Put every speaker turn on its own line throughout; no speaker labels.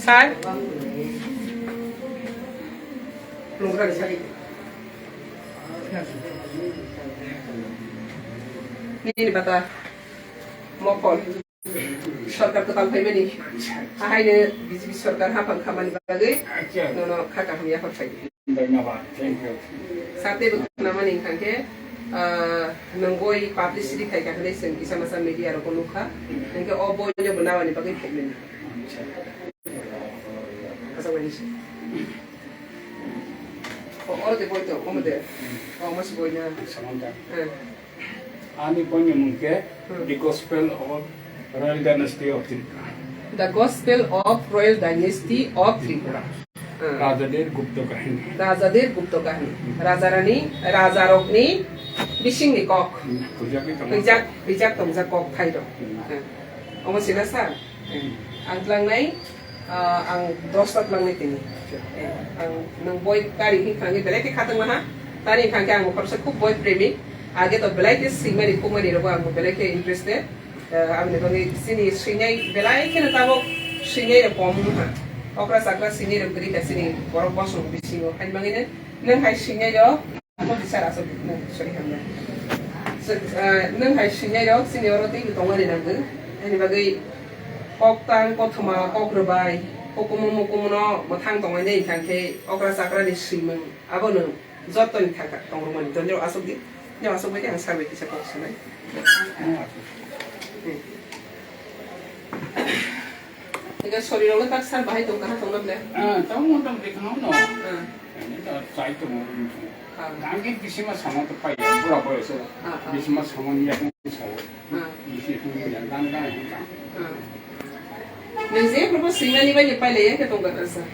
Sar. Lungkar sari. Ini bata mokol. Sarkar ketal payment ni. Ahai ne BJP sarkar hafan khamani bagai. Nono khaka hamia hafai.
Dhanyawad. Thank you.
Sate nama ni kangke. Nangoi publicity kai ka kene sen isa masa media ro kolukha. Nangke obo jo benawa ni bagai problem. Asa wani sih. Orang tu boleh tu, kamu deh. Kamu masih boleh.
Samanta. Ani punya mungkin the gospel of royal dynasty of Tripura.
The gospel of royal dynasty of Tripura.
Rajadir Gupta kahani.
Rajadir Gupta kahani. Raja Rani, Raja Rokni, Bishing ni kok. Bijak tongja kok thai dong. Kamu sila sah. Angklang nai, ang dostat lang ni tini. Ang nang boy kari ni kange belai ke khatang mana? Tani kange ang mukar se खूब boy premi. आगे तो बेलाई के सीमा निको में निरवा आंगो बेलाई के interest है आमने बंगे सिनी सिन्याई बेलाई के नताबो सिन्याई रे पॉम हा ओकरा साकरा सिन्याई रे गरी का सिनी बरो बसो बिसिंगो हाइन बंगे ने नंग हाई सिन्याई रो को दिसारा सब सॉरी हमने नंग हाई सिन्याई रो सिनी ओरो ती तोंगा ने नंग हाइन बंगे कोक्तां कोथमा कोक्रबाई कोकुमो मोकुमनो मथांग तोंगा ने इखांखे ओकरा साकरा नि सिमं आबो नो जतन थाका तोंगरमन जन्जो आसोगि Jangan sampai yang sampai di sekolah sana. Jika sorry orang tak sah bahaya tu kan tolong boleh.
Tahu orang mereka no. Ini dah saya tu mau. Kami kisi mas sama tu payah berapa ya so. Kisi mas sama ni yang saya. Kisi tu yang kan.
Nanti berapa singa ni banyak payah ya kita tolong rasa.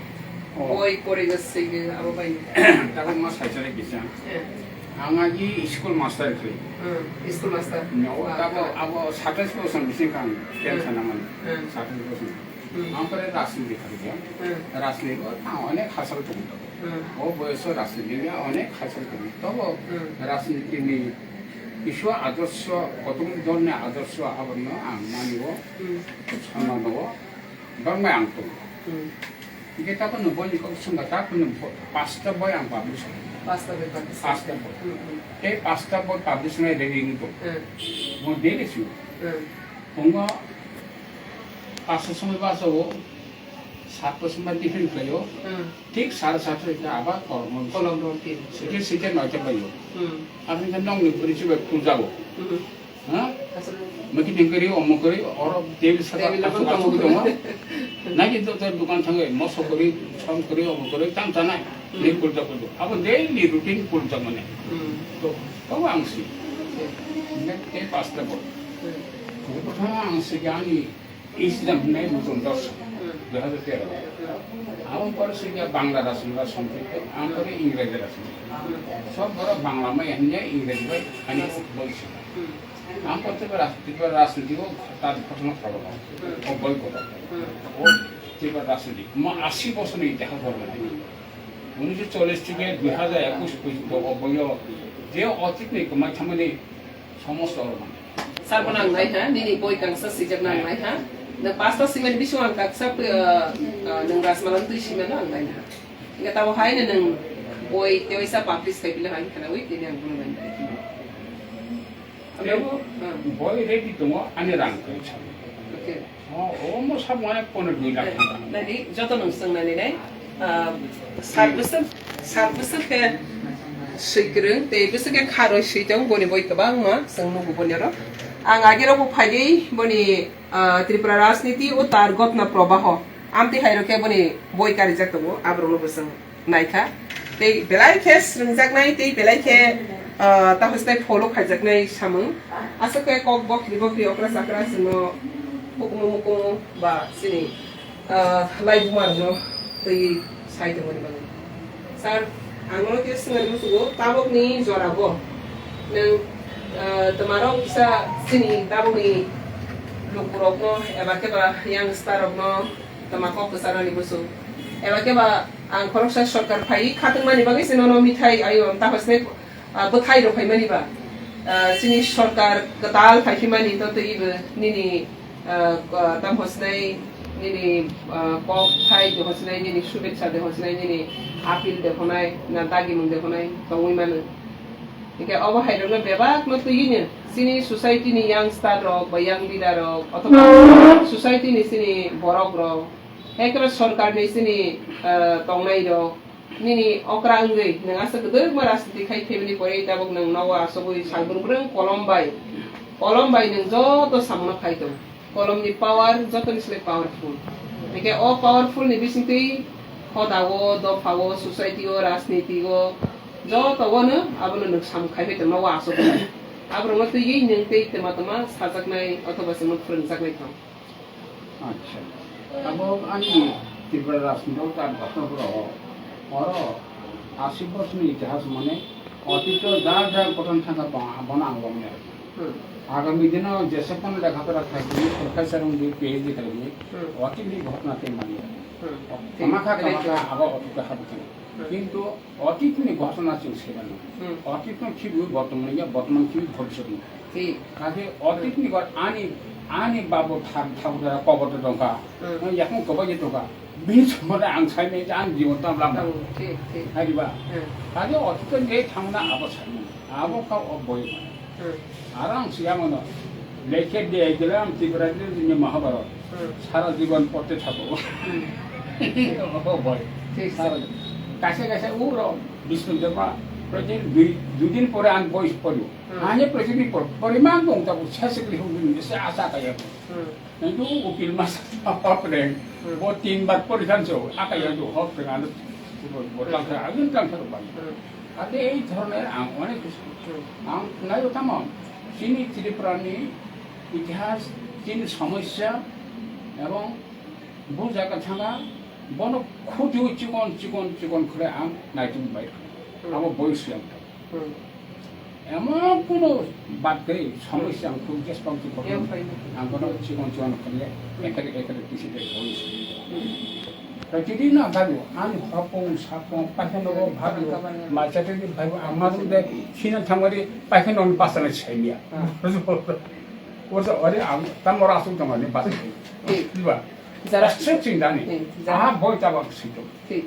Boy koregas sih apa banyak.
Tahu mas saya cari kisi. Angaji school master itu.
School master.
No, tapi abo 100% bising kan, kian sana mana, 100%. Ampere rasmi dikerja, rasmi itu, anek hasil tu. Oh, boyso rasmi dia, anek hasil tu. Tahu, rasmi ini, isu adorsho, kotum dorne adorsho abarno, mani wo, sana wo, bermain angtu. Kita pun nubuat ikut sunggata pun pasta boy ang publish.
Pasta boy.
Pasta boy publish na reading itu. Mau dia lesu. Onga pasta semua bahasa wo. Satu semua different kayo. Tik satu itu apa kolom. Sikit macam bayo. Abi kan nong ni beri cuba punjago. Mungkin dengkeri, omong keri, orang dewi sekali masuk gitu mah. Nanti tu dukan Thangwi, masuk keri, sam keri, omong keri, tam tanah, ni pulja. Apa daily routine pulja mana? Tu, kau angsi. Ni pasta bol. Kau angsi gani, Islam ni bukan dos. Dah tu tiada. Awam per sehingga Bangladesh juga sampai, awam per Inggris juga. सब बड़ा बांग्ला में हन्ने English में हन्ने बोल सकता हम पढ़ते पर राष्ट्रीय को तार पढ़ना पड़ेगा और बोल को और तीबर राष्ट्रीय मैं 80% नहीं देखा पड़ रहा है 1940 के 2021 कुछ तो बोलो जो औचित नहीं कमाई थमने समस्त और man
Sar menang naik ha, ni boy kang sa sejak nang naik ha. Na pasta simen bisu ang kaksa nang ras malam tu simen ang naik ha. Ingat tahu hai na nang boy teo isa publish kay bilang ang kanawit ini ang bulan naik.
boy ready tu mo ane rang ko cha
Okay.
oh mo sab mo ek pon dui lakh
Nadi joto nang sang nani nai. Sarbusan ke sikring te bisa ke kharo sitang boni boy kabang ma sang nugu bonero. Ang agero po phadi boni Tripura राजनीति o tar gotna probaho. Amti hairo ke boni boy kari jakto mo abro no besang naika. Te belai ke sringjak nai te belai ke ta hostai follow khajak nai samung. Asa ke kok bokri okra sakra sino mukumu ba sini live one no te side mo ni bang. Sar angolo ke singal musugo tabok ni jorabo. Nang Tamarong bisa sini tabu ni lukurok no, eba keba yang starok no, tamakok kesana ni busu. Eba keba ang kolok sa shortcar pai, kateng mani bagi sino no mitai ayo am tahos ne betai ro pai mani ba. Sini shortcar ketal pai mani to ibe nini tam hos nei ini kok thai de hosnai ini shubetcha de hosnai ini apil de honai na dagi mung de honai tongui manu ike obo haidong bebak no tu yini sini society ni youngster rok ba young leader rok otoba society ni sini borok rok ekra sarkar ni sini tongnai rok nini okra angui nang asa gedeg maras dikhai family pore tabok nang nawa asogui salburung kolombai nang joto samna khaito kolom ni power joto ni sle powerful ike o powerful ni bisingti khodawo do pawo society o rasniti go joto wono abono nang sam khaibe tama wa asogui abro ngatu yi nang tei tama sajaknai othoba semut frunjaknai kam
আচ্ছা abo ani Tripura রাষ্ট্র তার ঘটনা और 80 वर्ष में इतिहास मने अतीत जार जार पटन थाका बना आंगमने आगामी दिन जैसे पन लेखा पर थाकी प्रोफेसर उनकी पीएचडी करेंगे अतीत घटना ते मानिए कमाखा आगो अतीत हाबते किंतु अतीत में घटना चलছে না अतीत में কি বর্তমান কি ভবিষ্যৎ ঠিক কাজে অতীত নি আনি বাবু ঠাকুরা কবর টঙ্কা এখন কবর টঙ্কা बीच में आंसाई में जान जीवन तम लाम ठीक बा काजे अतीत ने थांना आबो साइमन आबो का अबोय आराम सियामन लेखे दे गेलाम त्रिपुरा नि महाभारत सारा जीवन पढ़ते थाको अबोय ठीक सारा कासे उरो विष्णु जमा प्रतिदिन दुई दिन परे आन बॉयस पढ़ो आने प्रतिदिन परिमाण दं तब छासकली होगिन से आशा काया नंदु उकिल मास अपने वो 3 बार परीक्षा जो आकाया जो हक dengan বললাম আগেন কাম করে পাই আদে এই ধরনের অনেক কিছু নাই ওটাম চিনি ত্রিপুরানি ইতিহাস চিনি সমস্যা এবং বহু জায়গা থাকা বন খুঁটি চিকন করে আম নাইটিং বাই আমার বয়স এমন কোনো বাদ করে সমস্যা আমি খুব চেষ্টা করি আমি কোনো চিকন করে এখানে কৃষিতে বয়স प्रतिदिन ना भागो आनी सापं पाखनो भागो माचाते भागो आमादे दे खिना थांगरे पाखनो पासना छैमिया ओरसे अरे आम तमरा आसु तमने पास दिबा जरा सेचिं दानी आ बय ताबा सितो ठीक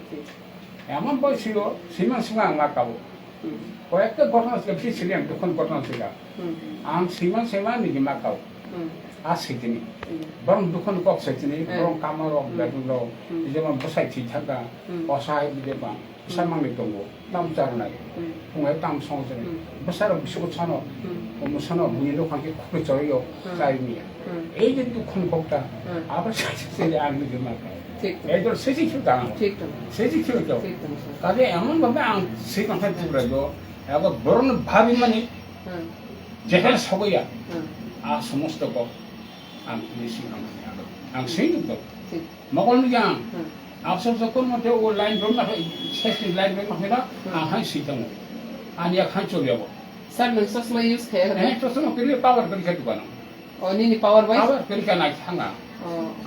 एमन बय सिरो सिमा सिमा आंगाकाबो কয়েকটা ঘটনা আছে ছিলাম তখন ঘটনা ছিল আম সিমা নিগি মাকাও आसिदिनी बरं दुखन कक सैतिनी बरं कामर अब्लादुलो जेमा बसाइथि थाका असाय बिदेबा सामांनि दंगो दाम जारनाय फुङाय दाम संजों बसार बिसो छानो मुसनो बुनि दखानके खुले जयो जायनिया এই যে दुखन ककटा आबार साइसे आंनि जमाका ঠিক এদর সেজি খিতা ঠিক সেজি খিতা কাজে এমন ভাবে আং সেই কথা পুরাজো এবা বরণ ভাবি মানে যেখানে সবইয়া आ समस्त को आं निसी आं सेंग दो मगल निजां आपसो जकोन मते ओ लाइन रोम ना सेस्टि लाइन रोम ना आं हाय सितमो आनिया खान चोलियाबो सर मन ससमा यूज खे रे ससमा केले पावर करि खतु बना ओ नि पावर बाय पावर करि का ना थांगा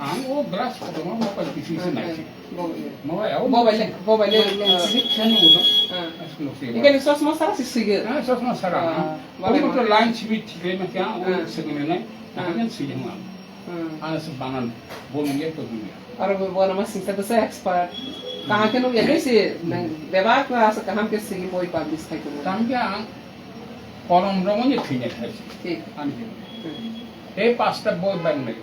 आं ओ ग्लास को म को किसी से नाइ मोबाइल शिक्षण उदो इके ससमा सारा सिगे ससमा सारा ओ तो लाइन छिबि थिले न क्या ओ सगने नै आगन सिगे म आना से बानन बोलंगे तो दुनिया अरे वो नमस सिंह तो से एक्सपर्ट कहां के लोग ये कैसे व्यवहार क्लास कहां के सिगे मोई पब्लिश थाइ को काम क्या कलम रमने थिने थाइ ठीक आनि ए पांचटा बय बाननै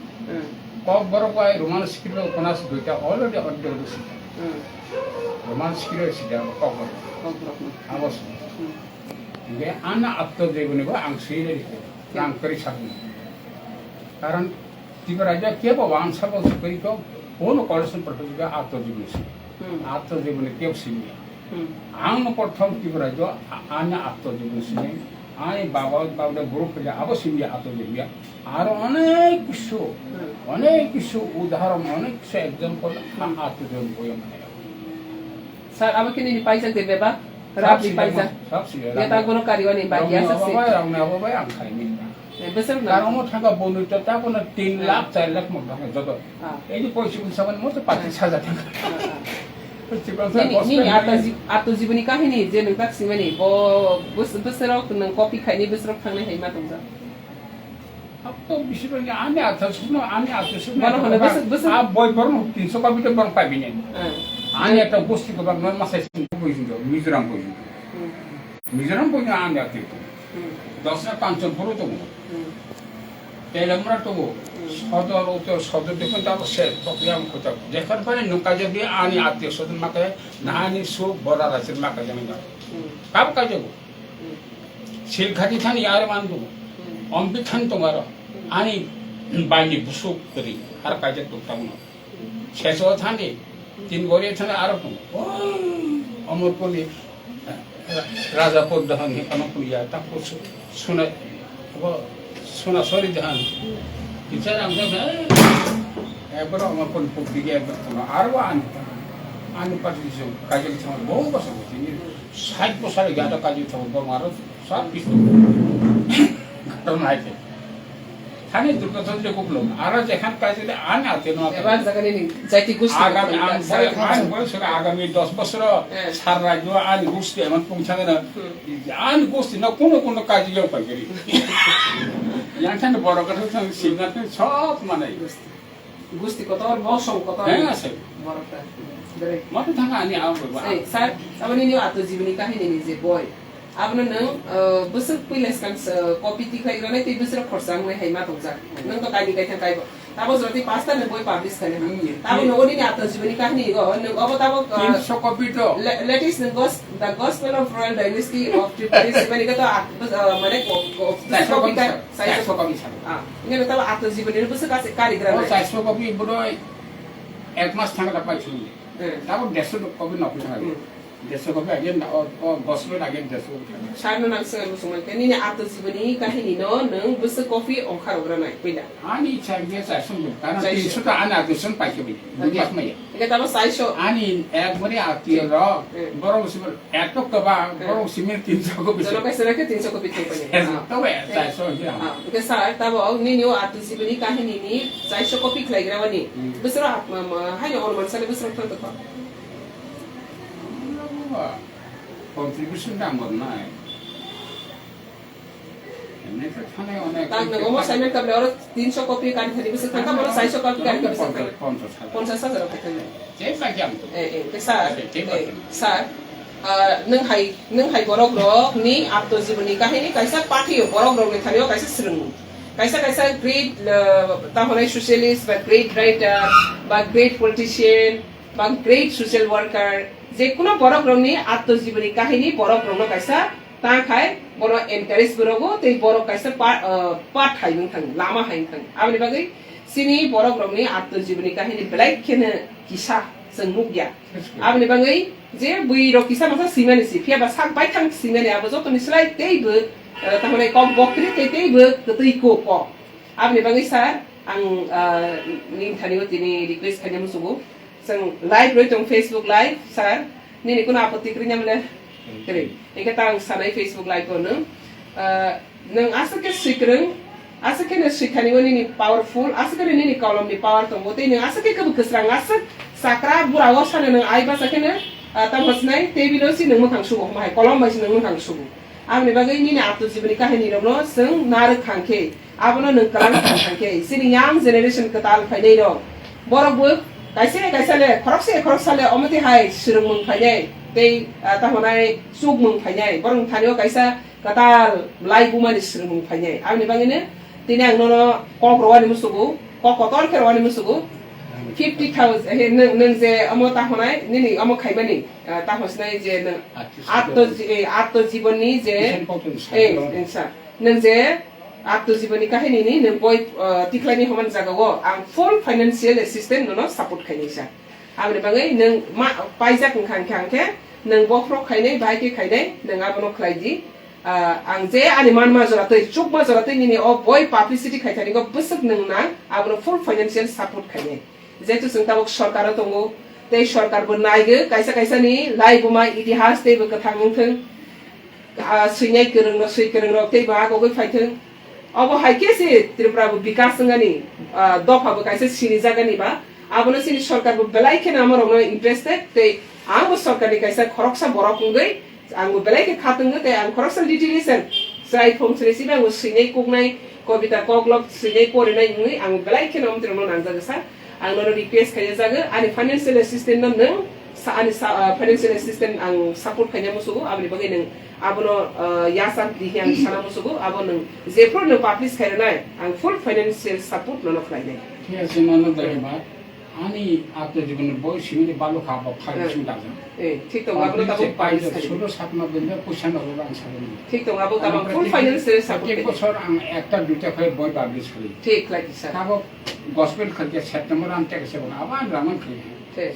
कब बरो पाए रोमान स्किल उपन्यास दुईटा अलरेडी अध्ययन करছি रोमान स्किल सिदा कब अवश्य ये आना आत्मजीवनीको आं सेरे रां करि सक्नु कारण तिब्राजा के भगवान सब गरिको कोनो कलेक्सन प्रतियोगिता आत्मजीवनी के सिमिया आं प्रथम तिब्राजा आना आत्मजीवनी आने बाबा ग्रुप अवश्य आत्मजीवनी আর অনেক কিছু উদাহরণ অনেক কিছু एग्जांपल आत्मजीवन বই মানে স্যার আমাকে নিয়ে পাইছা দেবে বা রাবলি পাইছা সব সিয়া এটা কোনো কারিগরি বাকি আছে বাবা রাউনা বাবা আম খাইনি বেসর না কারণ থাকা বন্ধুটা তা কোনো 3 লাখ 4 লাখ মত থাকে যত এই যে পয়সা সমান মত 25,000 টাকা ni आत्मजीवनी काहिनी जे नों ताक्सिमानि ब बोसोराव नों कपि खाइनि बोसोराव थांनाय हाय मा दंजा Apa bisa punya aneh atas semua aneh atas semua.
Mana mana besar.
Boy baru 300 kopi itu baru 5 minit. Aneh atau gusti ko baru masa itu position itu, Mizoram position. Mizoram punya aneh atas itu. 10 na 500 puru tu. Telemra tu. Sodor itu sodor itu kan tahu set program kita. Jika pada nuka jadi aneh atas sodor makanya nahani su bola rasil makanya enggak. Kamu kaje ko. 실가지 탄이 야르만도 엄비탄 동아라 아니 많이 부속들이 하루까지 또 따구나 최소 탄이 진고리 탄이 알았고 어머 꼴이 라자 poddahan amakkuya tapos suna sorry dahan bicara ang gabi bro amakun pubigay ko arawan ano pa dito kaya kita mo ba sa ini side po sa gada kaya kita mo maro sa pisto karon ay Hani Durga जो को लोग आरा जखन काजे आने आते न
एबार जगह नहीं जाति गुस्ती
आगामी आन वर्ष आगामी 10 वर्ष सार राज्य आन गुस्ती मन पुंछागन आन गुस्ती न कुनो काजे यो पगरी यहाँ थाने बडो कथा छ सिंगात सब माने
गुस्ती को तौर मौसम को तौर
हैन छ
बडो त गरे
म त थाहा अनि आउ
ए सर अब नि आतो जीवनी काहिनी नि जे बोय अब नों बसर पहिलेस कान कपि तिखाइग्रा नै त्यही बसर खर्साङ नै हैमा तौजा नों त काइनि काइथां काइबो ताबो जति पास्ता न बोय पब्लिश गर्ने ताबो नो नि आतो जीवनी काहिनी गो नों अब ताबो
300 कपि त
latest the gospel of royal dynasty of triple सिमनी का त माने कपि का 600 कपि छ हां ने त आतो जीवनी बसर का कार्यक्रम
600 कपि बडो एक मास थांगा पाइछु ताबो 150 कपि नपुछ देशो को अगेन गॉस्पेल अगेन देशो
सारनो नांसर मुसुमन के नि आतो जीवनी काहिनी नो नों बस कॉफी ओंखारग्रा नाय पैदा
आनी चाहिए सासुन कारण तीसो त आना आतोसन पाइके बि बुझास मै
के तब 600
आनी एक मरे आती र बरो सिमर एक तो कबा बरो सिमर 300 को
जनो कैसे रखे 300 को पिथे पनि
तो वे 600
हां के सार तब नि न्यू आतो जीवनी काहिनी नि 600 कॉफी खलाइग्रा वनी बसरो हाय और मनसले बसरो त contribution dah mana? Ini tu mana orang? Tak nak ngomong saya nak beli orang 300 kopi kan hari besar kan kalau 600 kopi kan hari besar. 50 saja orang kata.
Cek macam tu.
Besar. Neng hai borok ni ato जीवनी kahini kaisa party borok ni thaniyo kaisa serung. Kaisa great tahunai socialist, but great writer, but great politician, but great social worker. जे कुना बरक रंगनी आत्म जीवनी काहिनी बरक रंगनो कायसा ता खाय बरो encourage बरगो ते बरक कायसा पाठ हाइनो थां लामा हाइन थां आबनि बागै सिनि बरक रंगनी आत्म जीवनी काहिनी ब्लैक केने किसा जों मुगिया आबनि बागै जे बुइरो किसा मासा सिमानि सि फियाबा साक बाय थां सिमानि आबो जतनि स्लाइ तेइबो तामाने कम बक्रि तेइबो गतैको प आबनि बागै सार आं निथानियो तिनि रिक्वेस्ट खाने मुसुगो sang live roi tong Facebook live sar ni ni kuna apoti krinya mle kre eka tang sanai Facebook live ko nang asake sikreng asake ne sikhani woni ni powerful asake ne ni kolom ni power tong bote ni asake ka bukasrang asak sakra bura wasane nang ai ba sake ne tam hosnai tebilo si nang mukhang sugo mai kolom ba si nang mukhang sugo amni bagai ni ni apto jibani kahini ro sang nar khangke abono nang kalang khangke sini young generation katal phaidai ro borok kaisa le khorok le omati hai sirung mung phaidai tei tahonai suk mung phaidai borong thanio kaisa katal lai buma ni sirung mung phaidai amni bangine tini ang no kok rowani musugu kok kotor kerwani musugu 50,000 nang je amo tahonai nini amo khaimani tahosnai je atto jiboni je insa nang je आत्तो जीवनी काहिनी नि नों बय तिख्लाइनि हमान जागागो आं full financial assistant नो support खाइनिसा आंनि बागै नों मा पाइजा खांखे नों बफ्रो खाइनै बाइके खाइनै नों आबनो खलाइदि आं जे आनि मान माजरातै चुक माजरातै नि अ बय पब्लिसिटी खाइथारिगो बसक नों ना आबनो फुल फाइनान्शियल सपोर्ट खाइनै जेतु जों ताबक सरकार दंगो तै सरकार बो नायगो कायसा नि लाइबुमा इतिहास तेबो कथांथों सैनाय गोरों तै बागो फाइथों अब हाइके से त्रिपुरा विकास संगनी दफा बो कायसे सिनि जागानि बा आबनो सिनि सरकार बो बेलाइखे नामरो इंटरेस्टेड ते आंबो सरकारनि कायसे खरकसा बरकुंगै आंबो बेलाइखे खातंगो ते आं खरकसा लिटिगेसन जाय फंसरेसि बा सिनै कुगनाय kobita koglok sini kori na ngui ang belai kena umtir non ang jaga sa ang non request kaya jaga ani financial assistance nam nang sa ani financial assistance ang support kanya musugo abni bagai nang abono yasan di yang sana musugo abono zepro no publish kaya na ang full financial support no khlai dai
ঠিক আছে নন দরিমা ani apne জীবন বই সিমিলে বালো খাবো file দাও
ঠিক তো abno tabo
পাইছে 16 7 মাস দিনে পয়সা নরো রাং সাবেন
ঠিক তো abno tabo full financial support
এক বছর আং একটা দুইটা করে বই পাবলিশ করি
ঠিক লাগি স্যার
তারপর গসপেল খরচা সেপ্টেম্বর আম টাকা সেবন আবার রামান খাই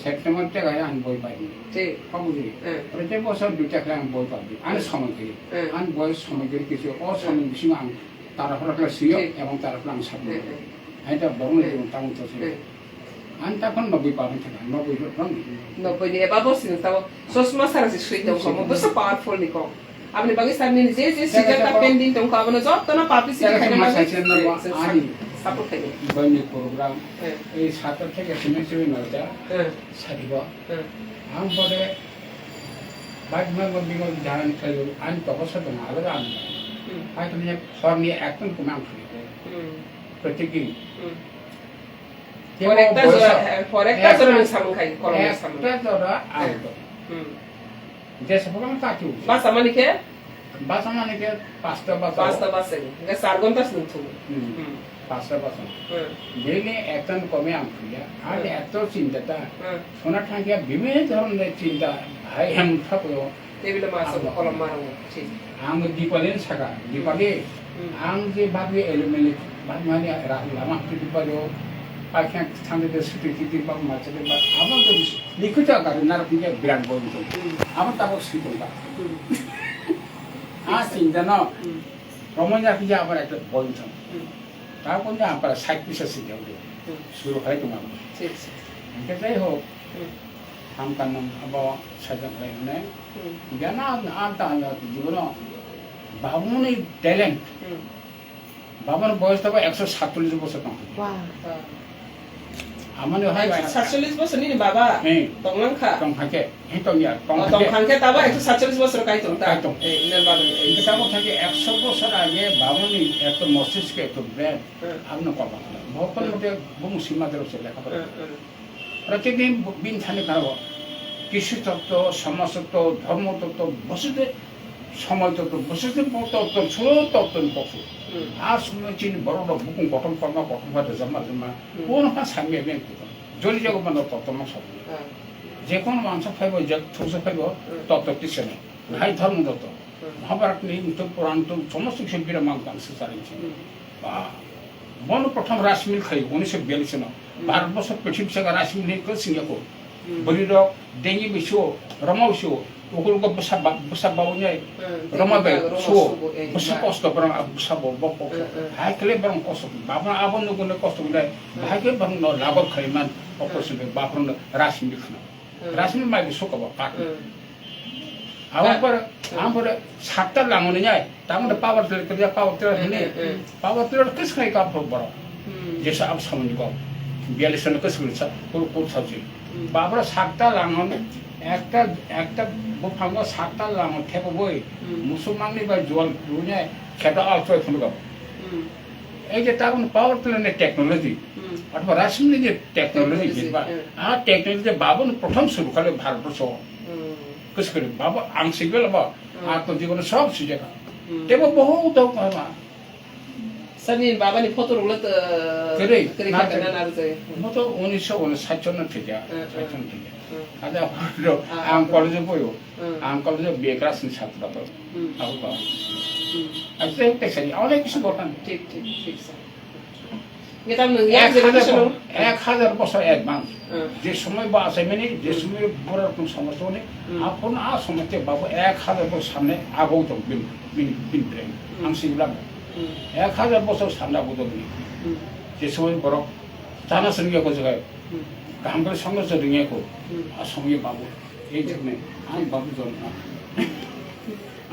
সেপ্টেম্বর টাকা আন বই পাই
ঠিক
পাবুজি প্রত্যেক বছর দুইটা করে আম বই পাবি আন সময় করি আন বয়স সময় করি কিছু অসময় বেশি আং তারপর একটা সিও এবং তারপর আং সাবমিট এটা বড় জীবন তাও তো Anta kan nobi paling kita, nobi itu kan.
Nobi ni eba bos ini tahu, sosma sarang si sweet dong kamu, besar powerful ni kau. Abni bagi sarang ni je sejak tak pending dong kau, abno job tanah publicity kaya mana? Support kaya.
Banyak program, satu kerja semestinya nada, sadiba. Am pada, bagi mana bingung jalan kaya, an tokoh sedang ada kan. Akhirnya formnya akan kumang kaya. Pertiki.
Forekta orang sama kai, kalau sama.
Forekta orang auto. Jasa bukan kaki.
Bahasa mana ke?
Bahasa mana ke? Pasta bahasa.
Pasta bahasa ni. Enggak sargon tas nuntu.
Pasta bahasa. Jadi ektan kami ampunya. Ada ektor cinta ta. Soalnya tangkia bimene orang le cinta. Hai ham thap yo.
Tapi le masuk kolam marang.
Ang dipalin saka. Dipali. Ang je bagi elemen. Bagi mana lama tu dipalo. Akhirnya sampai seperti itu bang macam itu, abang tu likut aja kan, nara punya brand baru tu, abang tak boleh sikit tak. Cinta no, romannya punya apa itu baru tu, tak punya apa side bisa sih jauh tu, suruh hari tu malam. Kita ho, hamkan nam abang saja hari ni, jangan anta anda tu juga no, babu ni talent, babu ni boys tu apa 147 tahun.
Wah.
Aman yo hai
47 বছর ni baba tonglang kha
tongkhake hitonya
tongkhake taba 147 বছর kai tong ta nen baba
এটা কথা থাকে 100 বছর আগে বামনি এত মস্তিষ্কে এত ব্রেন আপনি কথা ভক্তর মধ্যে বহু সীমাদের আছে লেখাপড়া প্রত্যেকদিন বিন থানে কারো কৃষি তত্ত্ব সমাজ তত্ত্ব ধর্ম তত্ত্ব বসুতে সময় তত্ত্ব বসুতে তত্ত্ব ছোট তত্ত্ব পশু আর শুনেছি বড় বুকুং গঠন কর্ম গঠন করে জমা জমা কোন সামনে জলি যাবো মানে তত্ত্ব সব যে কোনো মানুষ ফাইব যে ঠোস ফাইব তত্ত্ব কিছু নেই ভাই ধর্ম তত্ত্ব মহাভারত নেই পুরাণ তো সমস্ত শিল্পীরা মাংস চালিয়েছে বন প্রথম রাসমিল খাই 1942 সালে ভারতবর্ষ পৃথিবী থেকে রাসমিল নেই সিঙ্গাপুর বলিরক ডেঙ্গি বিশ্ব রমা বিশ্ব ukul ko basa bawnya roma be so basa kosto barang basa bobo hai kle barang kosto babna abon no gune kosto dai bhage barang no labor khaiman operation be babron rasim dikhna rasim mai so ko ba awak par ampore satta langone nyai tamon power tel kerja power tel kis khai ka baro jesa ab samon ko bialisan ko sulsa ko saji babra satta langone একটা একটা বুফাঙ্গ সাতটা লাম থেপ বই মুসলমাননি বা জল দুনিয়া খেটা অল্প এখন গাব এই যে তখন পাওয়ার প্ল্যান্টের টেকনোলজি অথবা রাসায়নিক যে টেকনোলজি যেবা আর টেকনোলজি বাবন প্রথম শুরু করে ভারতবর্ষ কিছু করে বাবা আংশিক বা আত্মজীবনে সব সুযোগ তেমন বহু দাও মা
Sanin baba ni foto rulat
kere
kana na rute
moto 1959 থেকে ada ang college boyo ang college বিয়েক্রাস ছাত্র তো আবু বাবা আজকে একটা সারি অনেক কিছু বলতাম
ঠিক স্যার গেতাম না
1000 বছর এক মাস যে সময় বা আছে মানে যে সময় বড় কোন সমস্যা নেই আপন আ সময়তে বাবা 1000 বছর সামনে আগো তো বিন ব্রেন আমি সিগলা 1000 বছর সামনে আগো তো যে সময় বড় জানা সঙ্গে কো জায়গায় কাম করে সংঘর্ষ রিঙে কো আর সঙ্গে বাবু এই জন্য আমি বাবু জন্য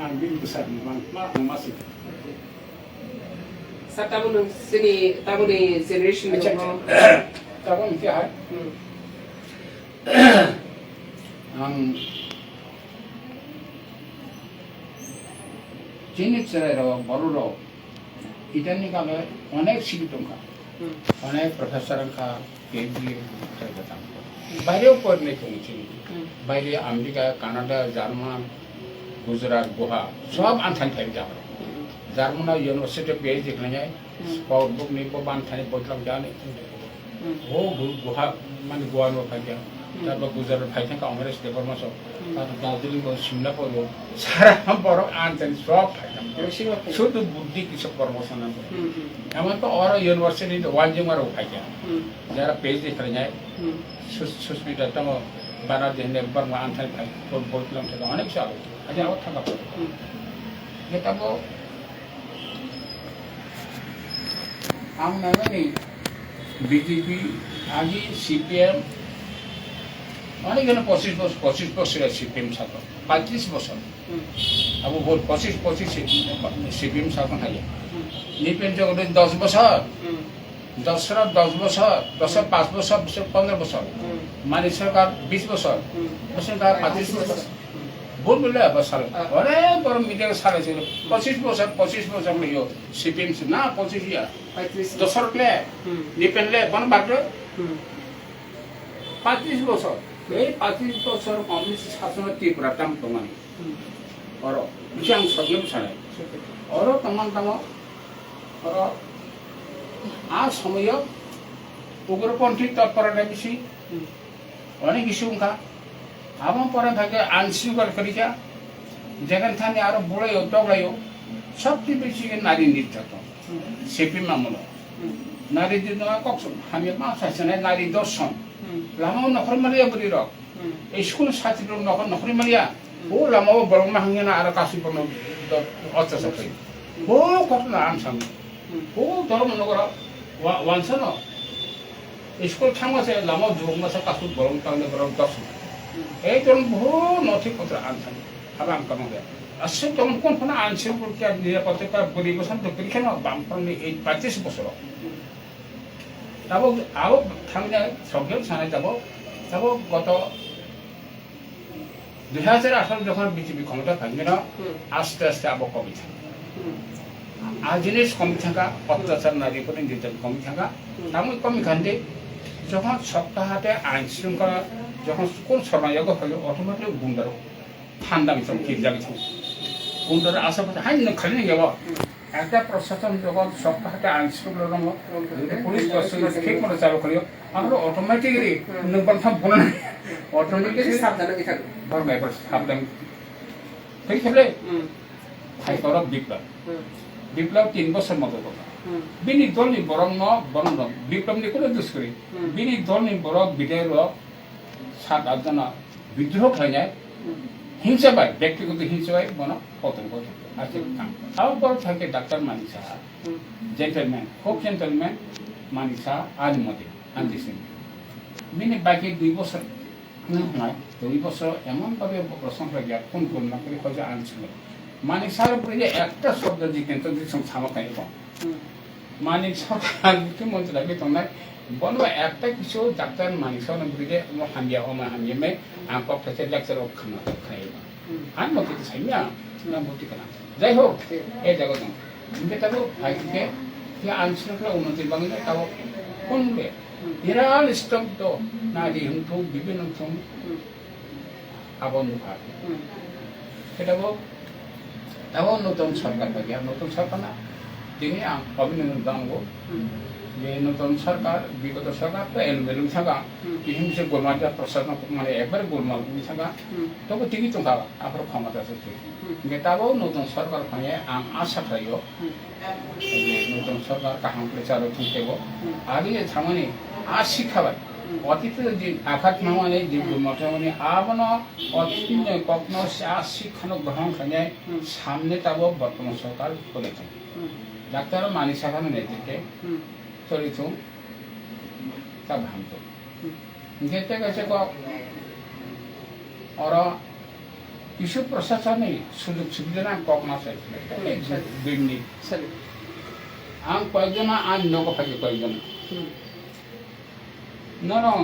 আমি বিন besar masih
sa tamu sini tamu ni generation ni
tamu ni hai ang jini cerai ro baru ro ইটানি কালে অনেক শিক্ষিতঙ্কা অনেক প্রফেসরঙ্কা PhD বাইরেও পড়নে করেছি বাইরে America Canada German Gujarat Goa সব আনথান থাই যাবে জার্মানা ইউনিভার্সিটি PhD খানে और बुक नहीं को बांध थाने बोतल जाने वो गुहा माने गोवा में फाइजा तब गुजरात फाइजा का अंग्रेज देबरमा सब तब दार्जिलिंग को शिमला को सारा हम बरो आंचल सब फाइजा शुद्ध बुद्धि की सब प्रमोशन है हमें तो और यूनिवर्सिटी वालजिंग मारो फाइजा जरा PhD कर जाए सुस्मिता तम बारा देने बरमा आंचल फाइ तो बोतल से अनेक साल अच्छा और था का ये तब हम नहीं बीजेपी आगे CPM अनेक जन 25 वर्ष CPM शासन 25 वर्ष अब वो 25 CPM शासन है निपेन जगह 10 वर्ष 10 वर्ष 5 वर्ष 15 वर्ष मानी सरकार 20 वर्ष सरकार 25 वर्ष बोल बोले अब साल अरे पर मीडिया के साल से 25 वर्ष में यो CPM से ना 25 या दोसर ले निपेन ले बन बात 25 वर्ष ए 25 वर्ष कम्युनिस्ट शासन तीव्र तम तमान और बिचांग सगले साले और तमान और आ समय उग्रपंथी तत्परता बेसी अनेक इस्यू का अब पर भागे आंशिक करिका जगन थाने आरो बुळायो तगलायो सबथि बेसी नारी निर्यातन CPM मामला नारी दिनमा कक्स हामी मा सासने नारी दर्शन लामो नखर मलिया बुरी र स्कुल साथी र नखर मलिया ओ लामो बलमा हंगना आरो कासी बन अच्छा सबै हो कतना आमसम हो धर्म नगर वानसन स्कुल थांगा से लामो जुगमा सा कासु बलम तांने बरम दर्शन এই জন বহু নথিপত্র আনছেন আবার কামে আসছে তখন কোন কোন আনছেন বলতে নিরাপত্তা পরিবেশন তো কেন বামপন্থী এই 25 বছর তারপর আরো থামনে সবগুলো সামনে যাব গত 2018 যখন বিজেপি ক্ষমতা থাকবে না আস্তে আস্তে আবার কমে থাকে আর জিনিস কমে থাকা অত্যাচার নারী উপর নির্যাতন কমে থাকা তেমন কমে খান্তে যখন সপ্তাহতে আইন শৃঙ্খলা যখন কোন সরমায়গ হলো অটোমেটিক গুন্ডার ঠান্ডা মিশন ঠিক যাবে গুন্ডার আশেপাশে হাই খালি নিয়ে যাবো একটা প্রশাসন যখন সপ্তাহতে আইন শৃঙ্খলা পুলিশ প্রশাসন ঠিক মতো চালু করিও আমরা অটোমেটিকলি প্রথম বলে না অটোমেটিকলি সাবধানে থাকবে বড় ব্যাপার সাবধান ঠিক হলে হাই করব বিপ্লব 3 বছর মতো কথা বিনি দলনি বরং বিপ্লবনি কোনো দোষ করি বিনি দলনি বরং বিদায় 7-8 जना विद्रोह खाई हिंसा पाए व्यक्तिगत हिंसा पाए बना पतन को आते काम अब पर थाके डॉक्टर मानिसा जेंटलमैन खूब जेंटलमैन मानिसा आज मते आंदिसिन बिनि बाकी 2 বছর না 2 বছর এমন ভাবে প্রশ্ন লাগিয়া কোন না করে খোঁজা আনছিল মানিসার উপরে যে একটা শব্দ জিজ্ঞেস তো সামা খাই মানিক সরকার কি মন্ত্রী লাগে তো না बनवा একটা কিছু ডাক্তার মানিসন বুঝে হামিয়া ওমা হামিয়া মে আপক থেকে লেকচার অফ খানা খাইবা আন মতে সাইমিয়া না মতে কানা যাই হোক এই জায়গা তো কিন্তু তাও ভাইকে কি আনসনকলা উন্নতি বাংলা তাও কোনবে বিরাল স্টক তো নারী হুমঠু বিভিন্ন থম আবন ভাগ সেটাও তাও নতুন সরকার থাকে নতুন সরকার না তিনি অভিনন্দন দাঙ্গো ये नूतन सरकार विगत सरकार तो एलबेलुम थागा किहिम से गोलमाजा प्रशासन माने एकबार गोलमालुम थागा तो तिगि तंगा आफर क्षमता सके गेताबो नूतन सरकार खाने आम आशा खायो ये नूतन सरकार काहां पे चालू थेबो आगे थामाने आशि खाबाय अतीत जे आघात माने जे गोलमाजा माने आबनो अतीत ने कखनो आशि खानो ग्रहण खाने सामने ताबो वर्तमान सरकार करेছে ডাক্তার মানিসা খান নেতৃত্বে চলিত তা ভ্রান্ত যেতে গেছে ওরা কিছু প্রশাসনে সুযোগ সুবিধা না কখনো চাইছিল 2 মিনিট আম কয়েকজন আর নগো ফাঁকে কয়েকজন নরম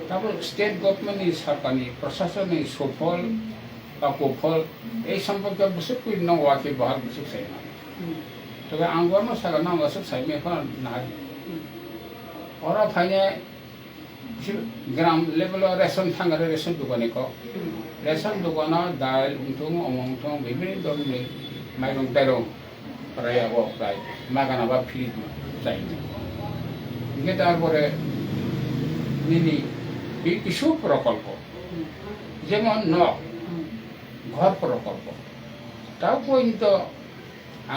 তারপর স্টেট গভর্নমেন্ট সরকারি প্রশাসনে সফল বা কুফল এই সম্পর্কে বসে কই নওয়াকে বাহার বসে চাই না তবে আঙ্গুর মশলা না গসব সাইমে এখন না ওরা ফাইনে গ্রাম লেভেল রেশন থাঙ্গারে রেশন দোকানে কো রেশন দোকানে ডাল উঠুং অমং থং বিভিন্ন ধরনের মাইরং টাইরং প্রায় প্রায় মাগানা বা ফ্রি চাই ইয়ে তারপরে নিনি কিছু প্রকল্প যেমন ঘর প্রকল্প তাও পর্যন্ত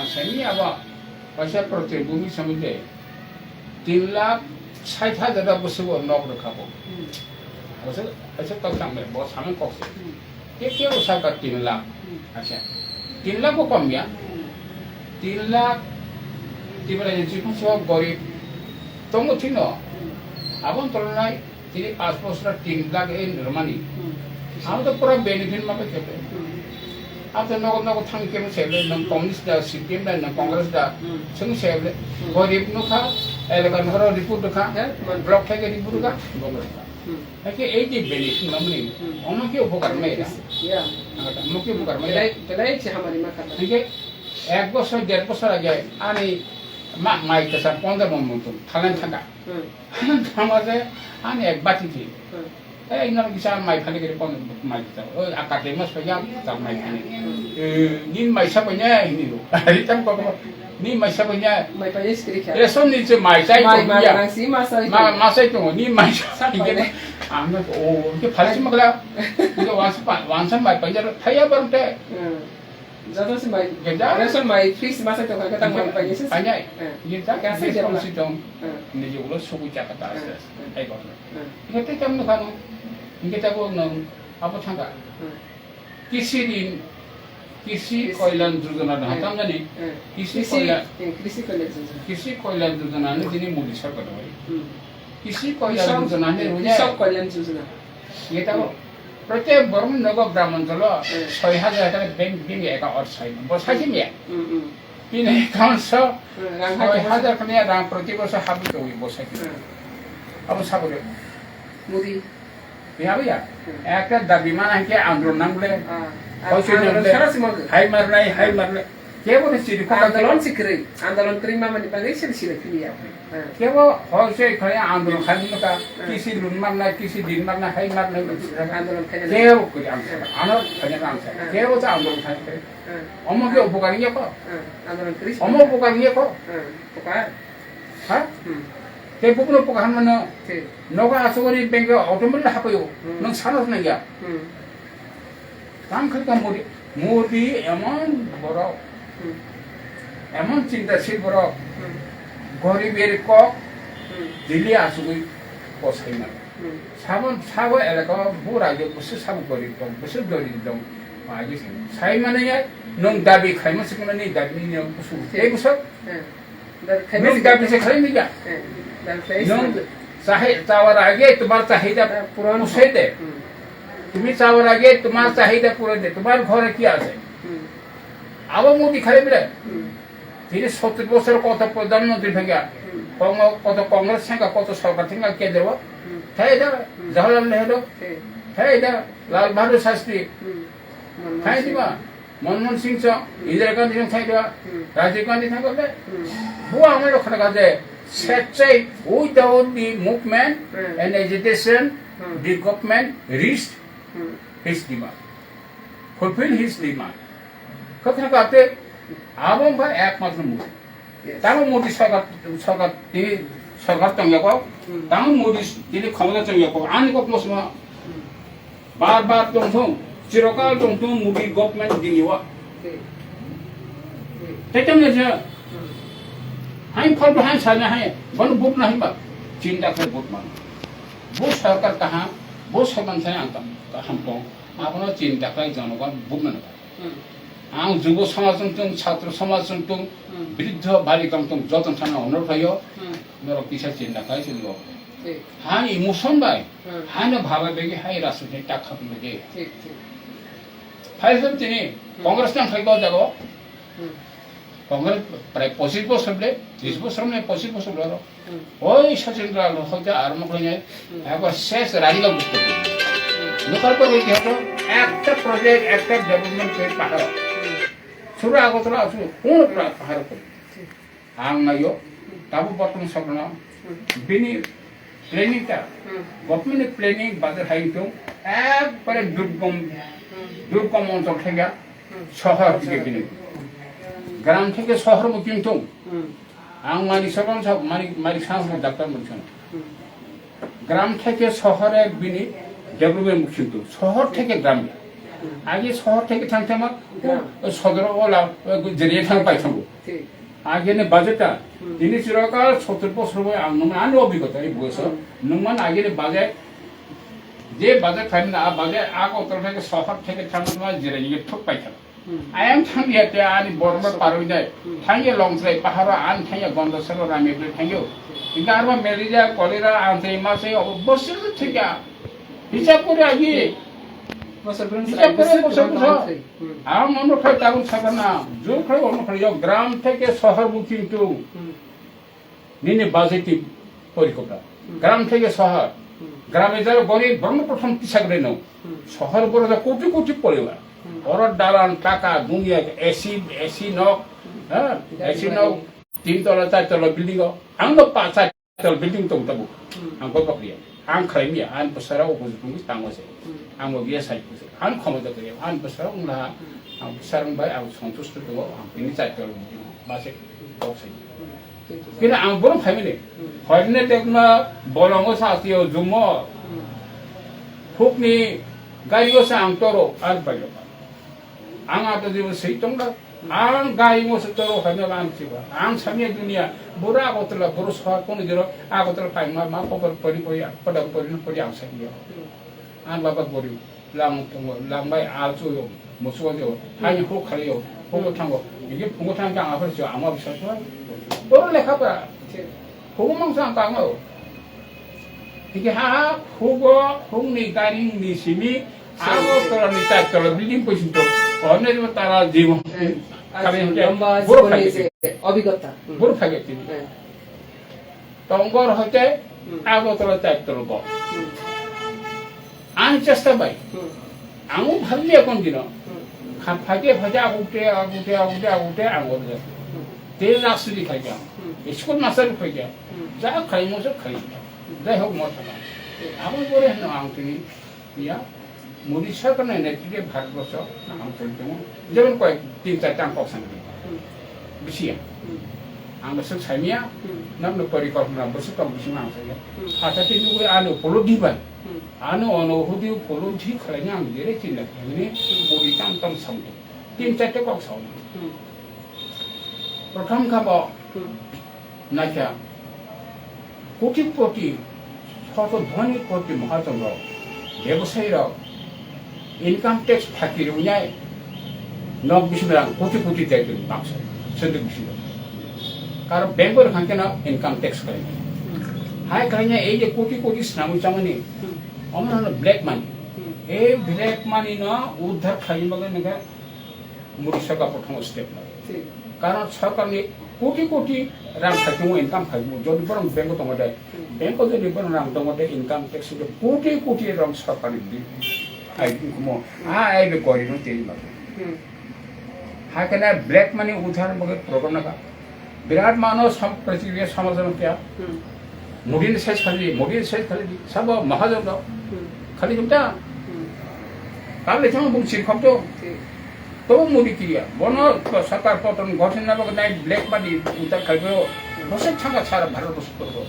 আসামি আবার পয়সা প্রতি ভূমি সমিতি 3,60,000 বছর নক রাখাবো বছর এসে কত সামনে বস সামনে কষ্ট কে সরকার 3 লাখ আচ্ছা 3 লাখ কম গিয়া 3 লাখ তিবরে যেকোনো সব গরিব তমো ঠিক না আবন তুলনায় তিনি 5 বছর 3 লাখ এই রমানি আমি তো পুরো বেনিফিট মাপে খেতে अब तो नगो थांग के सेबले नंग कम्युनिस्ट दा सिपिएम दा नंग कांग्रेस दा संग सेबले गरीब नुखा एलका नहर रिपोर्ट खा ब्लॉक थे के रिपोर्ट का बोलो है कि ए जे बेनिफिट मामने ओनो के उपकार में या हम के उपकार में तलाई छे हमारी मा खाता ठीक है 1 বছর 1.5 বছর আগে আমি মাই কে সব 15 মন তো থালেন থাকা আমারে আমি এক বাটি থি ইনার কিসা মাই ফালে করে পন মাই তা ও আকাতে মাস পাইয়া তা মাই ফালে নিন মাই সাবnya ini lo hitam kok ni mai sabunya
mai paye skri kya
eso ni se mai sai ko ya
si masai
masai to ni mai sai ke amna o ke phale si magla ko wansa mai paye thaya barute
jado si mai eso mai fix masai to ka ta mai paye si
anya ye ta ka se ko si to ni yo lo sugu cha ka ta ai ko ngete kam no kanu ngete ko no apa thanga कृषि कल्याण योजना हम जानी कृषि कल्याण योजना ने जिनी मोदी सरकार है कृषि कल्याण योजना ने
कृषक कल्याण योजना
ये तो प्रत्येक बरम नगो ग्रामांचल 6,000 টাকা बैंक एका और साइन बसाखि मिया पिन एकाउंट 6,000 खने रां प्रति वर्ष हाबि तो बसाखि अब साबरे
मोदी
बिहा भैया একটা দাবি মানে কি আন্দোলন নামলে hai marnai kewo siri
आंदोलन करीमा मनि बने सिलसिला क्रिया
kewo hoise khaya आंदोलन खानि का किसी रुन मारना किसी दिन मारना hai मारना
आंदोलन खानि
kewo को आनो खानि काम छ kewo छ आंदोलन खानि अमो के उपकारी को
आंदोलन करी
अमो उपकारी को
उपकार
हा के बुकुनो उपकार मन नगा आसगरी बैंक ऑटोमेटिक हापयो नों सानस न गया काम खत्म मोदी एमन बड़ एमन चिंताशील बड़ गरीबेर क दिल्ली आसुगै बसाय ना साबो एलाका बु राज्य बसु साबो गरीब दं बसु गरीब दं आगे साय माने नों दाबि खायमो सिकनो नि दाबि नि बसु ए बसु नों दाबि से खाय नि गया नों चाहे चावर आगे तुम्हारा चाहिदा पुरानो से दे तुम्हें चावल आगे तुम्हारा चाहिदा पूरा दे तुम्हारे घर की আছে আবার মোদি খালি বলে তিনি 70 বছর কত প্রধানমন্ত্রী থেকে কত কংগ্রেস থেকে কত সরকার থেকে কে দেব তাই দা জওহরলাল নেহরু তাই দা লাল বাহাদুর শাস্ত্রী তাই দিবা মনমোহন সিং চ ইন্দিরা গান্ধী তাই দিবা রাজীব গান্ধী থাকবে বুয়া আমার ওখানে কাজে স্বেচ্ছায় without the movement and agitation the government risk his demand, fulfill his demand. कथन कहते आबों पर एक मात्र मोदी तामो मोदी सरकार तिनी सरकार तंगको तामो मोदी तिनी क्षमता तंगको आनेको मसमा बार तंथौ चिरकाल तंथौ मोदी गभर्नमेन्ट दिनिवा तेतमने छ हाइ फल हाइ छाने हाइ बन बुक नहीं बा चिंता कर बुक मान वो सरकार कहां वो सरकार से अंत हमको आपनो चिंता kai जनगण बुझ्न नपाए आउ जुब समाज तुम छात्र समाज तुम विरुद्ध बालिकाम तुम जतन थाना हुन भयो मेरो पिछा चिन्ता kai सिलो हाइ इमोशन बाय हाइ न भाव बेगी हाइ राष्ट्र ने टाक खप्न दे ठीक फाइल सब तिनी कांग्रेस न खाइको जागो कांग्रेस प्राय 25 বছরले 30 বছরले 25 বছর হলো ওই সচিন্দ্র হতে আরম্ভ করে একবার শেষ রাজিকা বুঝতে লোকাল করে কি হতো একটা প্রজেক্ট একটা ডেভেলপমেন্ট করে পাহাড় শুরু আগতরা আসু কোন পাহাড় করে ang nayo tabu bottom sabna bini planning ta government planning bazar haito ekbare দুর্গম অঞ্চল থেকে শহর দিকে বিনি গ্রাম থেকে শহর কিন্তু আং মানি সকল সব মানি সাংস ডাক্তার বলছেন গ্রাম থেকে শহরে বিনি ডেভেলপমেন্ট কিন্তু শহর থেকে গ্রামে আগে শহর থেকে থাকতে আমার সদর ওলা জেরিয়ে থাক পাইছাঙ্গো আগে নে বাজেটটা তিনি চিরকাল 70 বছর বয় আনো অভিজ্ঞতা এই বয়স নমান আগে বাজেট যে বাজেট ফাইন না বাজেট আগতল থেকে শহর থেকে থাকতে জেরিয়ে ঠক পাইছাং আয়াম থাঙ্গিয়াতে আনি বড় পারই যায় থাঙ্গিয়া লংসাই পাহাড় আন থাঙ্গিয়া গন্ধসর রামেবলে থাঙ্গিও ইগারবা ম্যালেরিয়া কলেরা আনতে মাসে অবশ্যই থেকে হিসাব করে আগে গ্রাম থেকে শহর কিন্তু বাজেটি পরিকল্পনা গ্রাম থেকে শহর গ্রামে যারা গরিব প্রথম পিছাগড়ে নাও শহর বড় কোটি কোটি পরিবার বড় দালান টাকা দুনিয়া এসি নক হ্যাঁ এসি নক 3 তলা 4 তলা বিল্ডিং আং 5 তলা বিল্ডিং তো তবু আং বাকরিয়া আং খাইমিয়া আন বছরা উপজুমি তাঙ্গছে আং বিয়া সাইকছে আন ক্ষমতা করে আন বছরা উনলা আং সারং বাই আং সন্তুষ্ট দङ আং बिनि চাইতল বাসে বক্সাই কিন্তু আং বড় ফ্যামিলি হয়নে দেখনা বলঙ্গ সাতিও জুমো ফুকনি গাইও সা আং তরো আর পাইলো আং আতো জীবন সেই তংলা আং গাইও সা তরো হয়নে আং চিবা আং সামিয়া দুনিয়া বুড়া আগতলা বুড়ো শহর কোন দিরো আগতলা পাইমা মা খবর পরি পরি পডাং পরি আং সামিয়া আং বাবা গরি লাংবাই আলচুयो মুসুयो আই হো খালিयो হো থাঙ্গো 이게 풍고 থাঙ্গা আং আফরছো আমা বিশ্বস বড় লেখাপড়া 풍고 망상 강어 이게 하 풍고 풍니 가링 니시미 আগতলা নি চাইতলা বিল্ডিং পর্যন্ত অনেক তারা জীবন
লম্বা জীবনে অভিজ্ঞতা
বড় ফাগেতি টঙ্গর হতে আগতলা চাইতলা ব আং চেষ্টা পাই আঙু ভাবলি এখন দিন ফাগে ফাগে আগুতে আঙুর তেল রাসুলি খাই যাও স্কুল মাস্টার খাই যাও যা খাই মতো খাই যাই হোক মত আমার পরে হেন আং তিনি ইয়া মোদী সরকার নেতৃত্বে ভারতবর্ষ আং চলতে যেমন কয়েক 3-4টা আং পকসান বিসিয়া আং বসে সাইমিয়া নামনো পরিকল্পনা বসে কম বিসি আং সাইয়া হাতাতে নুগে আনো পলো দিবাই আনো অনুভূতি উপলব্ধি খালাইনি আং যেরে চিন্তা খাইনি মোদী তাম সামনে 3-4টা কক সামনে প্রথম খাবো নাইকা কোটি শত ধনী কোটি মহাজনরা ব্যবসায়ীরা ইনকাম ট্যাক্স ফাঁকি রুইয়ায় 90 রাং কোটি দেখবেন বাক্স সন্দেহ বেশি কারণ ব্যাংকের খাঁকে না ইনকাম ট্যাক্স করে হাই খাইনা এই যে কোটি শ্রামিক চামানি আমার হলো ব্ল্যাক মানি এই ব্ল্যাক মানি না উদ্ধার খাই মগে নাকি মোদী সরকার প্রথম স্টেপ কারণ সরকার কোটি রাং খাইমো ইনকাম খাইমো যদি বরং ব্যাংক তোমাদের ব্যাংক যদি বরং রাং তোমাদের ইনকাম ট্যাক্স কোটি রাং সরকার আইকুমো আইবে করিনো তেল মাগে হাকেনা ব্ল্যাক মানি উদ্ধার মগে প্রোগ্রাম নাকা বিরাট মানव प्रतिक्रिया समाजन क्या मोदी साइज खाली सब महाजन दो खाली जुटा काले जमा बुंसिर खबतो तो मोदी किया बनो सरकार पतन गठन ना बगे नाइ ब्लैक मानी उद्धार खाइबो बसे थांगा सारा भारत बस करबो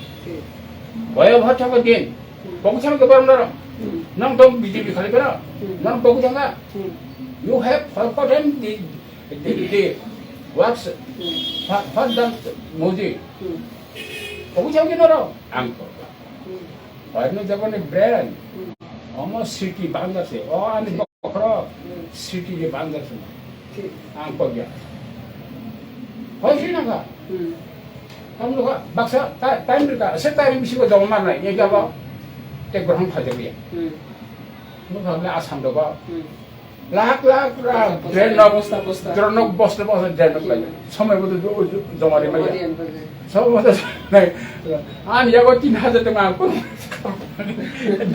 बय भाटाबो दिन बगथां गोबां दर नों दं बीजेपी खालि बेरा नों बगथांगा you have forgotten the works what done Modi bogujang noro angko ayno jabone brand almost city bangase o ani bokro city je bangase angko ya hoji naga हमलोग बक्सा टाइम का से टाइम बिसी को जमा मारनाय ये गाबा ते ग्रहण फाजलिया लोग हमले आसाम दबा लाख ड्रेन बस्ता ड्रेन लागे समय बदल जमारे में सब बदल नहीं आन या को 3000 टका को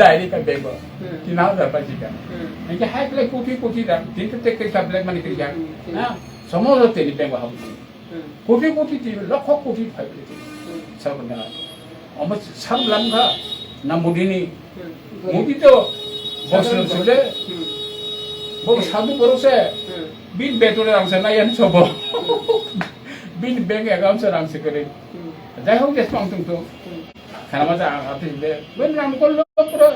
डायरी का बेगो 3000 पाजी का ये हाई प्ले कोटी दा दिन ते के ब्लैक मनी के ना समोर होते नि बेंगो हम কোটি কোটি টিভি লক্ষ কোটি ফাইলে সাবনা আমার সাব লামঘা না মোদিনি মোদি তো বসন চলে বড় সাধু পরসে বিন বেতনে রাংসে না ইয়ান সব বিন ব্যাংক অ্যাকাউন্ট রাংসে করে যাই হোক দেশ পাংতুং তো খারাপ যা আতে দে বেন রাম করলো পুরো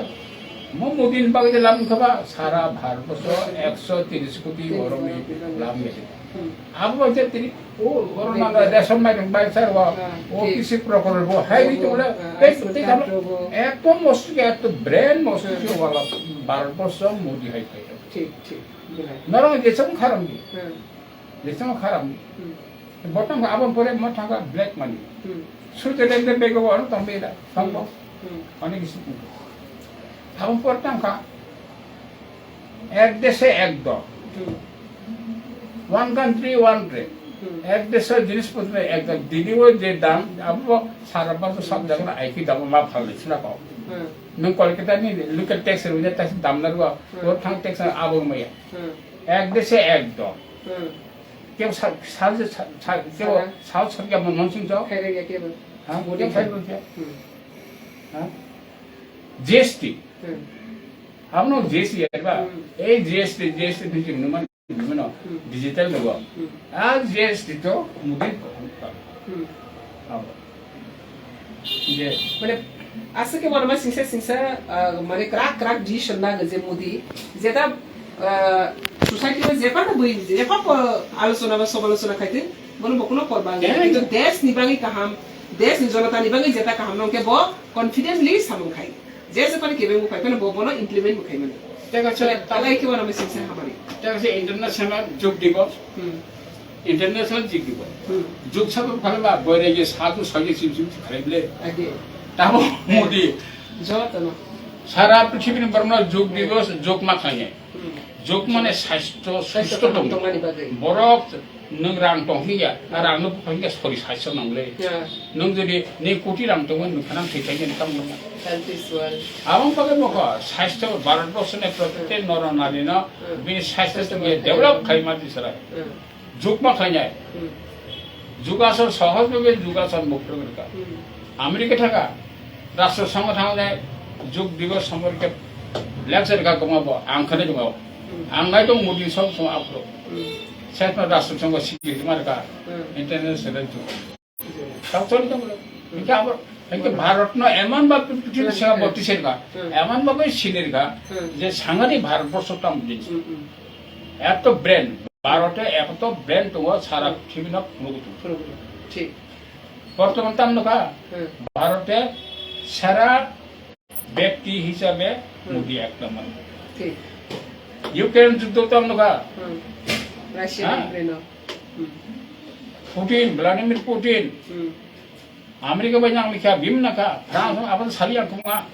মোদিন বাগে লাভ খাবা সারা ভারতবর্ষ 130 কোটি গরমে লাভ গেছে अब बच्चे तेरी वो कोरोना का रेशम में बाइक सर वो किसी प्रकार वो है भी तो बोले एक तो मोस्ट के एक तो ब्रेन मोस्ट के वाला बार पर सब मोदी है कहीं
ठीक ठीक
नरम जैसे हम खराब नहीं जैसे हम खराब नहीं बटन का अब हम पूरे मत का ब्लैक मनी सुरते लेंगे बेगो वालों तम बेरा तम लो अनेक किसी को अब हम पूरे टाइम का एक देश एक दो one country one rate एक देश जिनिस पत्र एक दिल्ली वो जे दाम अब वो सारा बात तो सब जगह एक ही दाम माप फाले सुना पाओ नंग कोलकाता नहीं लोकल टैक्स है उन्हें टैक्स दाम लगा वो थंग टैक्स आबो में एक देश एक दो क्यों साल क्यों साल सब क्या मनसिंग जाओ हाँ मोदी फाइल बोलते हाँ जीएसटी हम लोग जीएसटी है बा ए जीएसटी दिखने नुमान gimana digital logo आज जीएसटी तो मुझे
ये मैंने असं के बारे में सिंसे मैंने क्राक जी शन्ना गजे मोदी जेता सोसाइटी में जेपा ना बुई जेपा आलोचना में सब आलोचना खाते बोलो बकुनो पर बांगे तो देश निबांगी कहाम देश निजनता निबांगी जेता कहाम लोग के बो कॉन्फिडेंटली सामने खाई जैसे पर के वो खाई पर वो बोलो इम्प्लीमेंट वो खाई मैंने तालाई के बारे में सिंसे हमारी
जैसे इंटरनेशनल जुग दिवस इंटरनेशनल जुग दिवस जुग सब खाले बा बोरे के साधु सगे सिम खाले
आगे
तब मोदी
जो तो ना
सारा पृथ्वी में बरना जुग दिवस जुग मा खाए जुग माने स्वास्थ्य सुस्त दं बरफ नों रां टंहिया रां नो टंहिया सरि स्वास्थ्य नंगले नों जदि ने कोटी रां दंमोन नोंखाना थैथायगोन कामनो आबं पगे मखो स्वास्थ्य भारतवर्ष ने प्रत्येक नर नारी न बे स्वास्थ्य तो डेभलप खाइमा दिसरा जुगमा खाइया जुगासर सहज में जुगासर मुक्त करका अमेरिका थाका राष्ट्र संघ थांगे जुग दिवस संपर्क लेक्चर का कमाबो आंखने दङो आंगाय दं मोदी सब सम आपरो सेटनो राष्ट्र संघ सिक्युरिटी मारका इंटरनेशनल जुग ताउचल दङो इनका अब इनके भारत न एमन बा पृथ्वी सेवा बत्तीसेर का एमन बा कोई सिनेर का जे सांगानी भारतवर्ष तम दिन एक तो ब्रेन भारते एक तो ब्रेन तो सारा पृथ्वी न पुरुगु
ठीक
बर्तमान तम नका भारते सारा व्यक्ति हिसाबे मोदी एक नंबर
ठीक
यूक्रेन युद्ध तम नका
Russia Ukraine
Putin Vladimir Putin America banyak mikir bim naka France apa salian kuma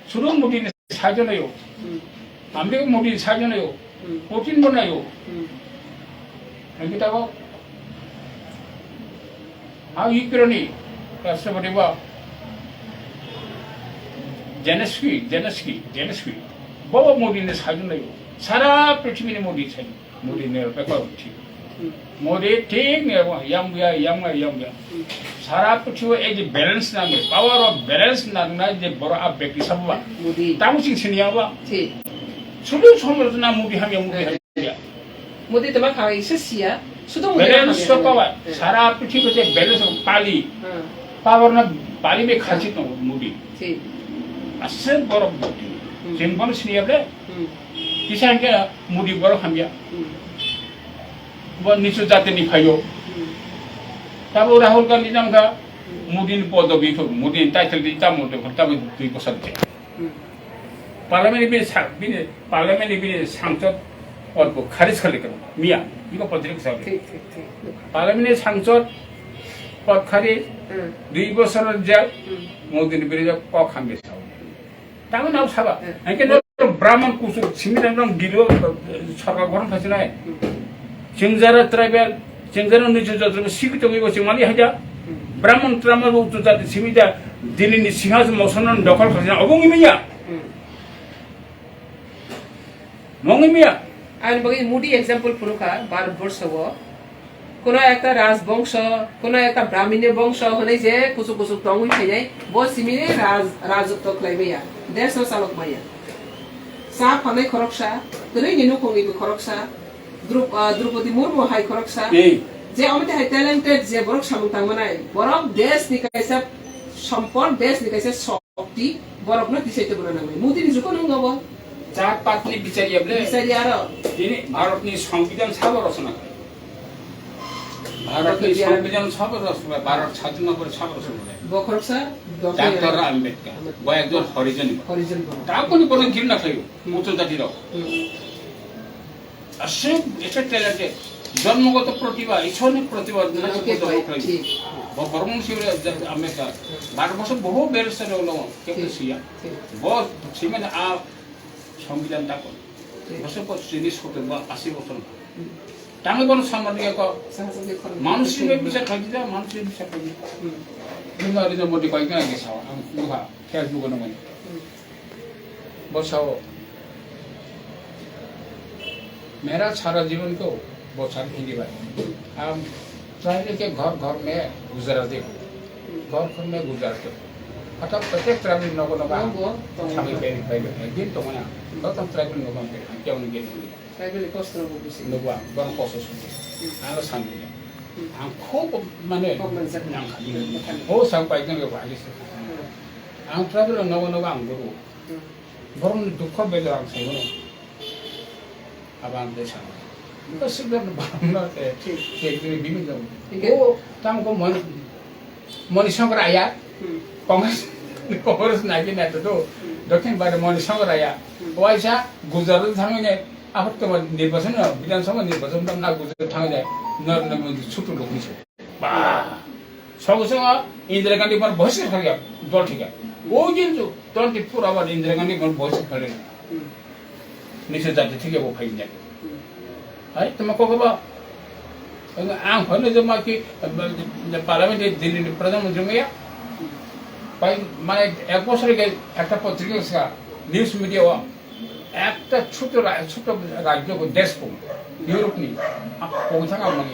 suruh mudi saja na yo Amerika mudi saja na yo Putin pun na yo kita ko Ukraine राष्ट्रपति बा जेनेस्की बाबा मोदी ने साजन नहीं सारा पृथ्वी ने मोदी चाहिए मोदी ने paper ठीक मोदी ठीक नहीं वो यम गया सारा पृथ्वी एक बैलेंस ना में पावर ऑफ बैलेंस ना जे बड़ा आप व्यक्ति सब बा तामुसिंग सिनिया बा सुदु समझना मोदी हम
मोदी तो बात है इसे सिया सुदु
बैलेंस तो पावर सारा पृथ्वी के बैलेंस पाली पावर ना पाली में खाची तो मोदी असल बड़ा जिम्बान सिनिया बे किसान के मोदी बड़ा खामिया वो निचु जाते नहीं खायो तब राहुल गांधी नाम का मोदी ने पदवी को मोदी ने टाइटल दी तब मोदी को तब दुई को सकते पार्लियामेंट भी सांसद और को खारिज कर लेकर मियां ये को पत्रिका सब पार्लियामेंट सांसद पद खारिज 2 বছর जेल मोदी ने बिरजा को खामे सब तब नाउ साबा इनके ब्राह्मण कुसु सिमिरन रंग दिलो सरकार गठन खासिना है चिंगजारा ट्राइबल चिंगजारा निचु जात्र सिबि तो गयो चिमाली हाजा ब्राह्मण ट्राइबल उच्च जाति सिमिदा दिल्ली सिंहासन मौसन दखल खासिना अबंगी मिया मंगी मिया
आरो बगे मुडी एग्जांपल पुरुखा भारतवर्ष वो কোনো একটা রাজবংশ কোনো একটা ব্রাহ্মণের বংশ হলে যে কুচু কুচু টঙ্গুই খাইনাই বসিমিনে রাজত্ব খাইবাইয়া দেশ চালক মাইয়া চা ফানাই খরকসা তৈ নিনু খঙ্গিবো খরকসা দ্রৌপদী মুর্মু হাই খরকসা যে অমিতে হাই ট্যালেন্টেড যে বরক সামুং তাংমানাই বরক দেশ নিকাইসা সম্পদ দেশ নিকাইসা শক্তি বরক না দিসাইতে বনা নামাই মুদিনি जुको नंगबो
जात पातनि बिचारियाबले
बिचारियारो
दिनै भारतनि संविधान साबो रचना भारतनि संविधान साबो रचना भारत स्वाधीन करे साबो रचना
बखरसा
डाक्टर आम्बेडकर व एकজন হরিজন তারপরে কোনো ঘৃণ না খাইও উচ্চ জাতির আসে এটা ট্যালেন্টেড জন্মগত প্রতিভা ঈশ্বরের প্রতিভা বর্মন শিবরে আম্বেদকর 12 বছর বহু বেরসে হলো কেমন সিয়া বহুত সিমেন আ সংবিধান তাকো বছর পর 30 বা 80 বছর তামে কোন সামাজিক মানুষের বিচার খাইতে যা মানুষের বিচার খাইতে কিন্তু আর যে মোটি কয়েকদিন আগে সাও আমি দুহা ফেসবুক এ মানে বসাও मेरा सारा जीवन को बहुत सारी हिंदी बात हम चाहे कि घर में गुजराते घर में गुजराते अतः प्रत्येक ट्रैवल नगो नगा हमें दिन तो मना गौतम ट्रैवल नगो के क्या उनके
ट्रैवल कॉस्ट नगो कुछ
नगो बड़ा कॉस्ट सुनते आलो सामने हम खूब माने हो सब पाइकन के भागी से हम ट्रैवल नगो नगा हम गुरु बरम दुख बेजार से abang desa. Itu sebenarnya banget kayak gini bingung dong. Oh, kamu kok mau disangka rakyat? Kongres lagi nih tuh. Dokter pada mau disangka rakyat. Wah sih, guzaran tangannya apa tuh निर्वाचन विधानसभा निर्वाचन tuh nak guzaran tangannya, nar suatu lokasi. Bah, soalnya Indra Gandhi पर बहुत से खड़े दौड़ ठीक है. वो जिन जो दौड़ के पूरा वाला Indra Gandhi पर बहुत से खड़े. निश्चित जाते ठीक है वो फाइन जाए है तो मैं को कब आम होने जब मैं कि पार्लियामेंट दिल्ली प्रधानमंत्री में या भाई मैंने एक बছর के एक पत्रिका का न्यूज़ मीडिया हुआ एक छोटे राज्य को देश को यूरोप नहीं पहुंचा काम नहीं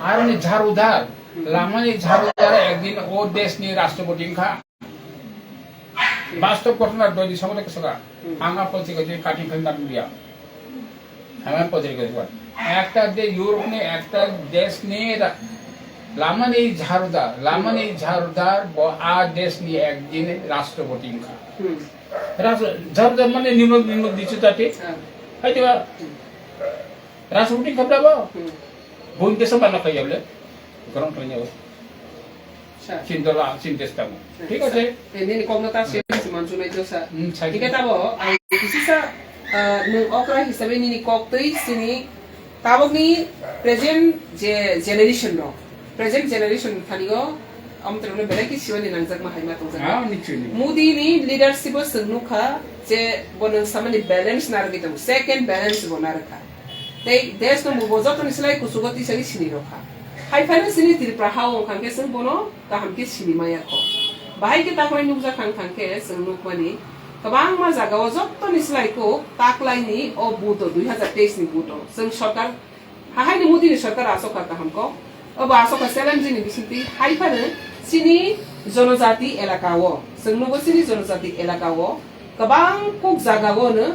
आर ने झाड़ उधार लामा ने झाड़ उधार एक दिन वो देश ने राष्ट्रपति का वास्तव घटना दो दिसंबर के सगा आंगा पत्रिका जो काटिंग खंडन दिया हमें पत्रिका जो एक दे यूरोप ने एक देश ने लामा ने झाड़ूदार वो आ देश ने एक दिन राष्ट्रपति का झाड़ूदार माने निम्न दिशा जाते है तो राष्ट्रपति खबर बा बोल के सब ना कहिए बोले ग्राउंड पे जाओ cinta ठीक है
ini konotasi mansunai dosa jika tabo ai kisisa nung okra hisabe ni koktoi sini tabo ni present generation no present generation thanigo amtrone belaki siwani nangjak ma haima tongja mudi ni leadership sungnuka je bonang samani balance nargi tong second balance bonarka tei desh no mubojoto nislai kusugoti sagi sini rokha hai fana sini tirpra hawo khangke sung bono ta hamke sini maya kho bahai ke taklai nukja khangke sung nukmani kabang ma jagao jotto nislai ko taklai ni o buto 2023 ni buto sung sarkar hai ni mudi ni sarkar asoka ka hamko अब आसोका challenge ni bisinti hai fana sini जनजाति elakawo sung nugo sini जनजाति elakawo kabang kok jagao no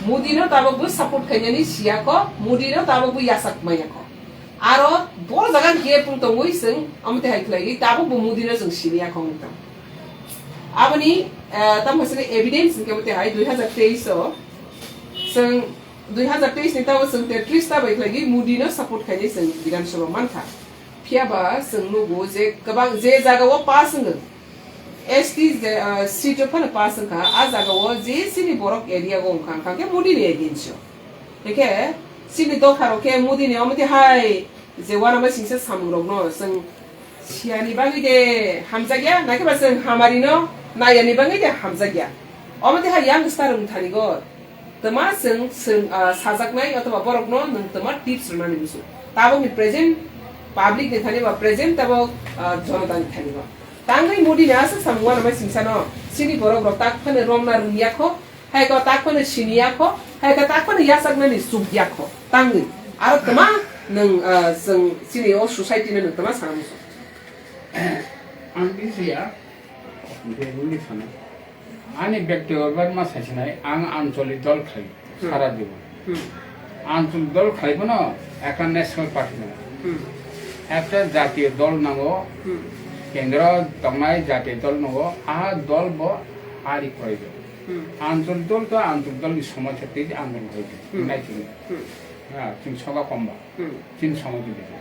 mudi no tabobu support khanyani sia ko mudi no tabobu yasak maya ko aro bor jagan ke pung tongoi sing amte haiklai tabu bumudina jeng sinia khongta abani tam hasne evidence ke mate hai 2023 so sing 2023 ni tabu sing 33 ta baiklai mudina support khani sing bidan sabha mantha phiaba sing Nogo je kabang je jaga wo pasang ST seat phana pasang ka a jaga wo je sini borok area go khang khang ke mudini egincho eke sini do kharo ke mudini amte hai je wana ma singse samrok no sing siani bangi de hamjagya nake ba sing hamari no nayani bangi de hamjagya amte ha yang star thani go tama sing sajak nai atwa borok no nang tama tips runani bisu tabo ni present public de thani ba present tabo jonata ni thani ba tangai modi na sa samwana ma singsa no sini borok ro tak phane romna ruya kho hai ko tak phane sinia kho hai ka tak phane yasak nani sugya kho tangai aro tama nung जों sini o society nung tama sana muso.
Ang bisaya, hindi sana. Ani ব্যক্তিগত মাছ আছে নাই ang আঞ্চলিক দল খাই সারা জীবন আঞ্চলিক দল খাইব না একটা ন্যাশনাল পার্টি না একটা জাতীয় দল নাগো কেন্দ্র দমাই জাতীয় দল নাগো দল ব আরি প্রয়োজন আঞ্চলিক দল তো আঞ্চলিক দল সমাজ ক্ষেত্রে আন্দোলন হয়েছে হ্যাঁ চিন সভা কমবা চিন সমাজ দিয়েছে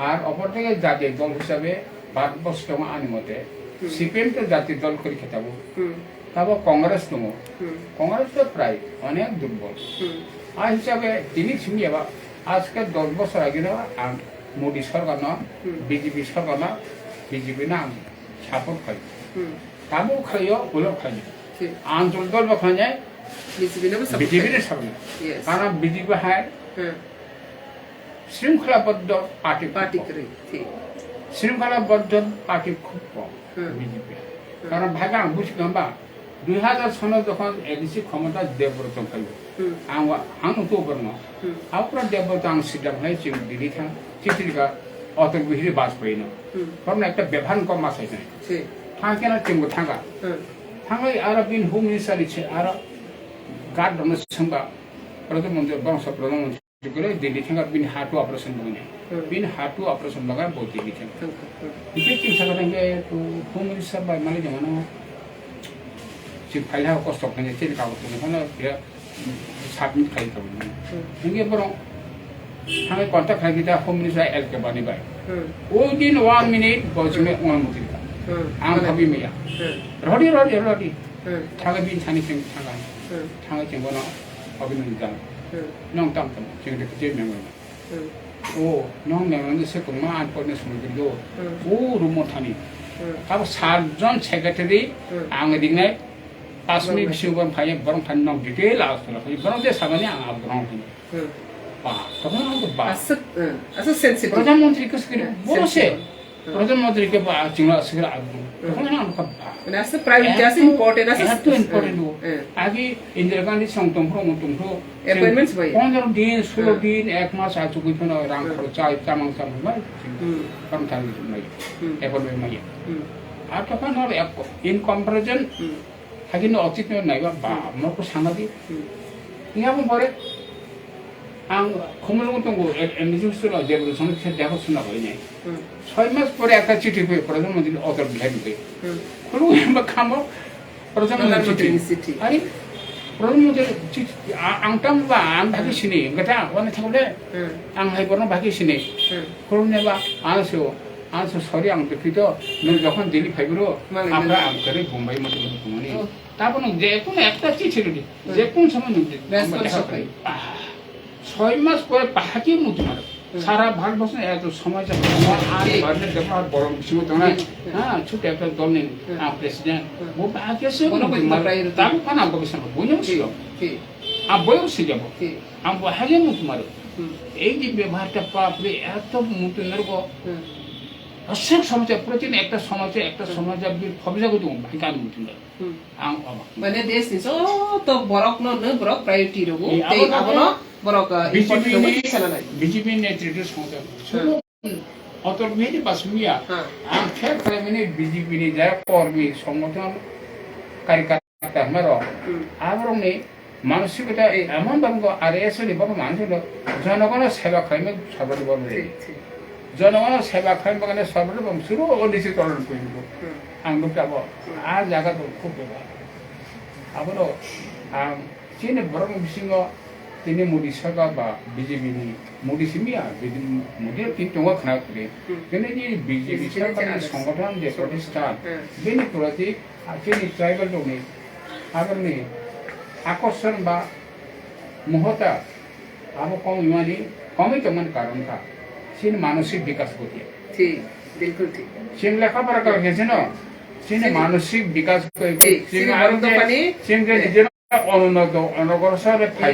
আর অপরদিকে জাতীয় দল হিসাবে ভারতবর্ষ আনি মতে সিপিএম তো জাতীয় দল করে খেতাবো তারপর কংগ্রেস দङ কংগ্রেস তো প্রায় অনেক দুর্বল আর হিসাবে তিনি ছিমিয়াবা আজকে 10 বছর আগে না মোদী সরকার না বিজেপি সরকার না বিজেপি না সাপোর্ট খাই তাবো খাইও ওলো খাই আঞ্চলিক দল বাখানে বিজেপি রে সামনে কারণ বিজেপি হয় শৃঙ্খলাবদ্ধ পার্টি করে শৃঙ্খলাবদ্ধ পার্টি খুব কম বিজেপি কারণ ভাগে আমি বুঝি গম্বা 2000 সনে যখন এডিসি ক্ষমতা দেবব্রত খাইব আং তো বর্ণ আপরা দেবব্রত আং সিডাম হয় চিং দিদি থাং চিঠিকা অটল বিহারী বাজপেয়ী না কারণ একটা ব্যবহার কম মাসাই নাই থাঙ্কে না চিংব থাঙ্গা থাঙ্গাই আর বিন হোম মিনিস্টার ইচ্ছে আর গার্ড দন সংবা প্রধানমন্ত্রী বংশ প্রধানমন্ত্রী করে দিল্লি থাঙ্গা বিন হাটু অপারেশন বনে বিন হাটু অপারেশন লাগা বহুত দিল্লি থাঙ্গা ইকে চিং সাগা থাঙ্গে তো হোম মিনিস্টার বাই মালে জামানো ফাইল হাও কষ্ট খানে চেন কাগজ খানে সাবমিট খাই তো ইংগে বরং হামে কন্টাক্ট খাই গিতা হোম মিনিস্টার এল কে বানি বাই উইদিন 1 মিনিট বজমে অনুমতি কা আং ভাবি মিয়া রডি থাগে বিন ছানি চেং থাগে চেং বনা অভিনন্দন জান নং তাম তাম চেং de ke memang ও নং memang se ko ma an pone sunu dido ও রুমো থানি তারপর 7 জন সেক্রেটারি আং দিনে 5 মিনিট সিউবন ফাই বরং থান নং ডিটেইল আসলা ফাই বরং দে সামানি আং আব বরং বা তখন তো বা
আস সেনসিটিভ
প্রধানমন্ত্রী কে স্কিল বসে প্রধানমন্ত্রী কে বা চিংলা স্কিল আব তখন না আম
মানে আস প্রাইভেট জাস ইম্পর্টেন্ট আস
তো ইম্পর্টেন্ট আগে ইন্দিরা গান্ধী সংতম প্রমুতমটো
অ্যাপয়েন্টমেন্টস ভাই
15 দিন 16 দিন এক মাস আচু কইফন রাং খরচা চামাং চামাং ভাই কারণ থাকি নাই অ্যাপয়েন্টমেন্ট নাই আর তখন আর ইন কম্পারিজন 하기는 어쨌든 나이가 먹고 상하디 이하면 뭐래 안 고물고 또 에미주스로 제대로 저는 대하고 쓰나 보이네 6 마স পরে একটা চিঠি পেয়ে প্রধানমন্ত্রী অতর বিহারি পেয়ে 그리고 막 খামো প্রধানমন্ত্রী চিঠি আরে প্রধানমন্ত্রী চিঠি আংটাম বা আং ভাগি সিনি গটা ওনে থাকলে আং হাইবরন ভাগি সিনি 그러네বা আনসো সরি আং দেখিতো নই যখন দিল্লি ফাইবরো আমরা আং করে বোম্বাই মতো ঘুমানি তারপর যে কোনো একটা চিঠি দিই যে কোন সময় নিতে 6 মাস পরে পাহাকি মুতি মারে সারা ভারতবর্ষে এত সময় যাবে আর ভারতের দেখা বড় কিছু তো না হ্যাঁ ছোট একটা দল নেই প্রেসিডেন্ট ও বাকি সে কোনো তাকে কোন আম বসে না বুঝো ছিল আম বয়স যাব আম হাগে মুতি মারে এই যে ব্যবহারটা পাপরে এত মুতি নরগো অসংখ্য সমাজে প্রতিদিন একটা সমাজে ফবজাগো দङ ভাইকান মুতিন্দা আং অবাক
মানে দেশ নিছ তো বরক ন বরক প্রায়োরিটি রগো তেই আবনো বরক
বিজেপি নেতৃত্ব সমাজ অতর মেদি বাসমিয়া আং ফের প্রাইমিনি বিজেপি নি যারা কর্মী সংগঠন কার্যকর্তা মারো আবরনে মানসিকতা এমন বাঙ্গ আর এসলি বাবা মানুষ জনগণের সেবা খাইমে সর্বদা বলে জনগণের সেবা খাইম বাগানে সর্বদা শুরু ওডিসি তরণ করিব আং লুকাবো আর জায়গা তো খুব ব্যবহার আবারও আং চিনে বরং বিসিঙ্গ তিনি মোদী সরকার বা বিজেপি নি মোদী সিমিয়া মোদীর কিন্তু খারাপ করে কিন্তু যে বিজেপি সরকারের সংগঠন যে প্রতিষ্ঠান বেনি প্রতি চিনি ট্রাইবাল দৌড়ে আগামী আকর্ষণ বা মহতা আবো কম ইমানি কমই তেমন কারণ কা সিন মানসিক বিকাশ করতে
ঠিক बिल्कुल ठीक
সিন লেখাপড়া করে গেছে না সিন মানসিক বিকাশ করে সিন আরো তো পানি সিন যে নিজের অনুন্নত অনগরসরে ফাই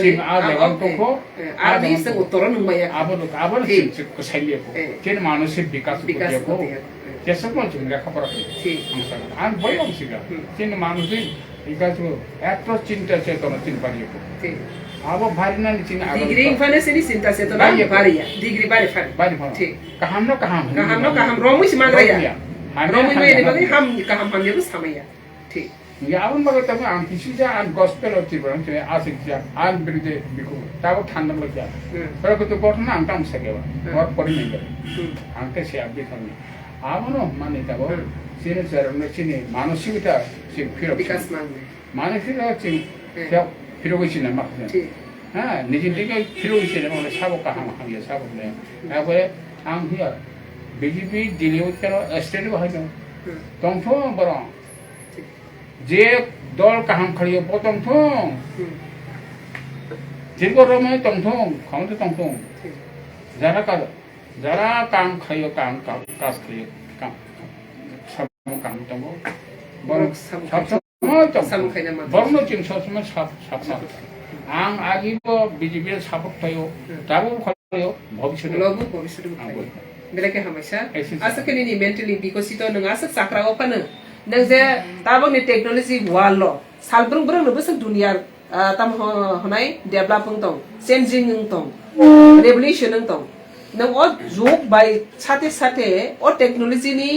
সিন আ দেওয়ান তো
আর দিছে উত্তর নুমাইয়া
আবার সাইলিয়ে সিন মানসিক বিকাশ করতে কো যেসব কোন লেখাপড়া করে ঠিক আর বই অংশিকা সিন মানসিক 이가지고 애또 cinta চেতনা চিন পারিয়ে अब भारी ना चिन
डिग्री इनफाने से cinta চেতনা भारी ya डिग्री भारी
भारी ठीक kaham no kaham
romu si magra ya romu me ni bagi ham kaham ye bus hamaya ठीक
ya abun baga tama am kisi ja an gospel of tibrang che asik ja an birde biku tabo thandam lagya pero ko to korna am tam sakeba और पड़ी नहीं करे आंके से अब भी थमने आवनो माने तब सीने चरण चिने मानसिकता से फिर
विकास मांगे
मानसिकता से क्या फिर कोई चिने मत हाँ निजी दिके फिर कोई चिने मतलब साबो कहाँ हम ये साबो ले अब आम हिया बीजेपी दिल्ली उत्तर स्टेट बाहर जाओ तुम तो बड़ा जे दल कहाँ खड़ी हो तुम तो जिनको रोमे तुम तो खाओ तो तुम तो जरा काम खाइयो काम काज खाइयो काम सब काम तंगो बर सब बरनो चिन सबसम सब आं आगिबो बीजेपी सापक थायो दाबो खायो भविष्य
लगु भविष्य बेलेके हमेशा आसकनि नि मेन्टली बिकसित नों आसक साक्राव फानो नों जे दाबो नि टेक्नोलॉजी वाल सालब्रं ब्रं नबो सक दुनिया ताम हनाय डेभलपिंग दं चेंजिंग दं रेवोल्यूशन दं नों ओ जुग बाय साथे साथे ओ टेक्नोलॉजी नि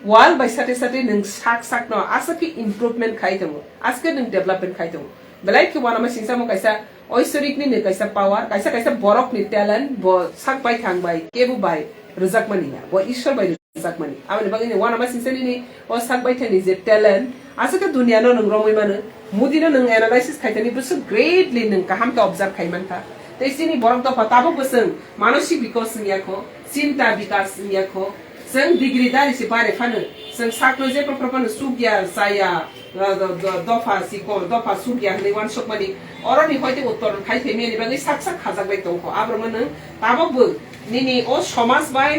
वाल बाय साथे साथे नों साक न आसकि इम्प्रूवमेंट खाइ दं आसके नों डेभलपमेंट खाइ दं बेलाय कि वाना सिंसा म कैसा ऐश्वरिक नि कैसा पावर कैसा बरक नि टैलेंट ब साक बाय थांग बाय केबु बाय रजाक मानि वो ईश्वर बाय रजाक मानि आबे बागै नि वाना सिंसा नि ओ साक बाय थानि जे टैलेंट आसके दुनिया न नों रमै मानो मुदिनो नों एनालाइसिस खाइतनि बुस ग्रेटली नों काहाम त ऑब्जर्व खाइमानथा तेसिनि बरक त फताबो बसं मानसिक विकास नियाखो चिंता विकास नियाखो जों डिग्री दारि से बारे फानो जों साक्रो जे प्रपन सुगिया साया दफा सिको दफा सुगिया नै वान सक मानि अरनि हयते उत्तर खाइथे मेनि बागै साक साक खाजाक बाय दंखो आब्रमनो ताबो निनि ओ समाज बाय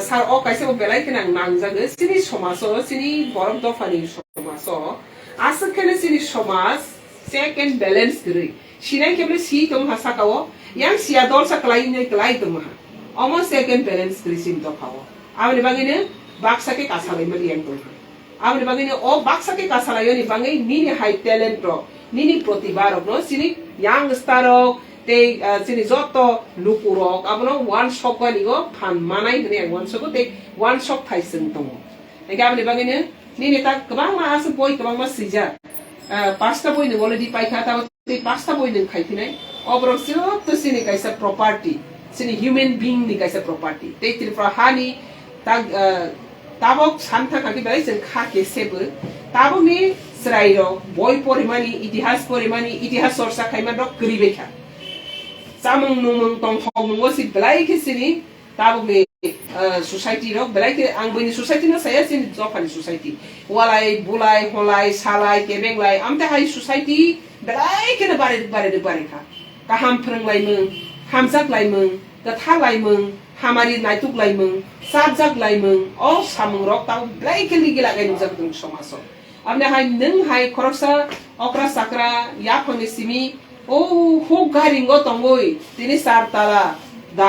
सार ओ कैसे बेलाय केना नांजागो सिनि समाज सिनि बरक दफानि समाज आसकेने सिनि समाज सेकेंड बैलेंस गरै सिनाय केबले सि दम हासाकाव यां सिया दल सकलाय नै क्लाय दम हा अमो सेकेंड बैलेंस गरै सिन दफाव आबनि बागैनो बाक्साके कासालाय मलि यां दम आबनि बागैनो ओ बाक्साके कासालाय नि बागै निनि हाई टैलेंट रो निनि प्रतिभा रो सिनि यां स्टार ते सिनि जतो लुकुरो आबनो वन शॉप बानिगो फान मानाय ने वन शॉप ते वन शॉप थाइसन दम एके आबनि बागैनो निनि ता गोबां मास बय गोबां मास सिजा पास्ता बय न अलरेडी पाइखा ता ते पास्ता बय न खाइथिनाय अब्रसियो तो सिनि कैसा प्रॉपर्टी सिनि ह्यूमन बीइंग नि कैसा प्रॉपर्टी ते तिरफ्रा हानि ताबक सानथा काकि बाय जों खाके सेबो ताबनि स्राइरो बय परिमानि इतिहास चर्चा खाइमा द ग्रिबेखा सामं नुमं तंग थंगो सि ब्लाइके सिनि ताबनि सोसाइटी रो ब्लाइके आं बनि सोसाइटी न साया सिनि जफानि सोसाइटी वालाय बुलाय हलाय सालाय केबेंलाय आमते हाय सोसाइटी ब्लाइके न बारे खा काहाम फोरोंलायमों हामजाकलायमों गथालायमों हामारि नायतुकलायमों साबजाकलायमों अ सामं रक ताव ब्लाइके लिगिला गाय नुजादों समाज आमने हाय नों हाय खरसा अक्रा साक्रा या फंनि सिमी ओ हो गारिंगो तंगोय तिनि सारताला दा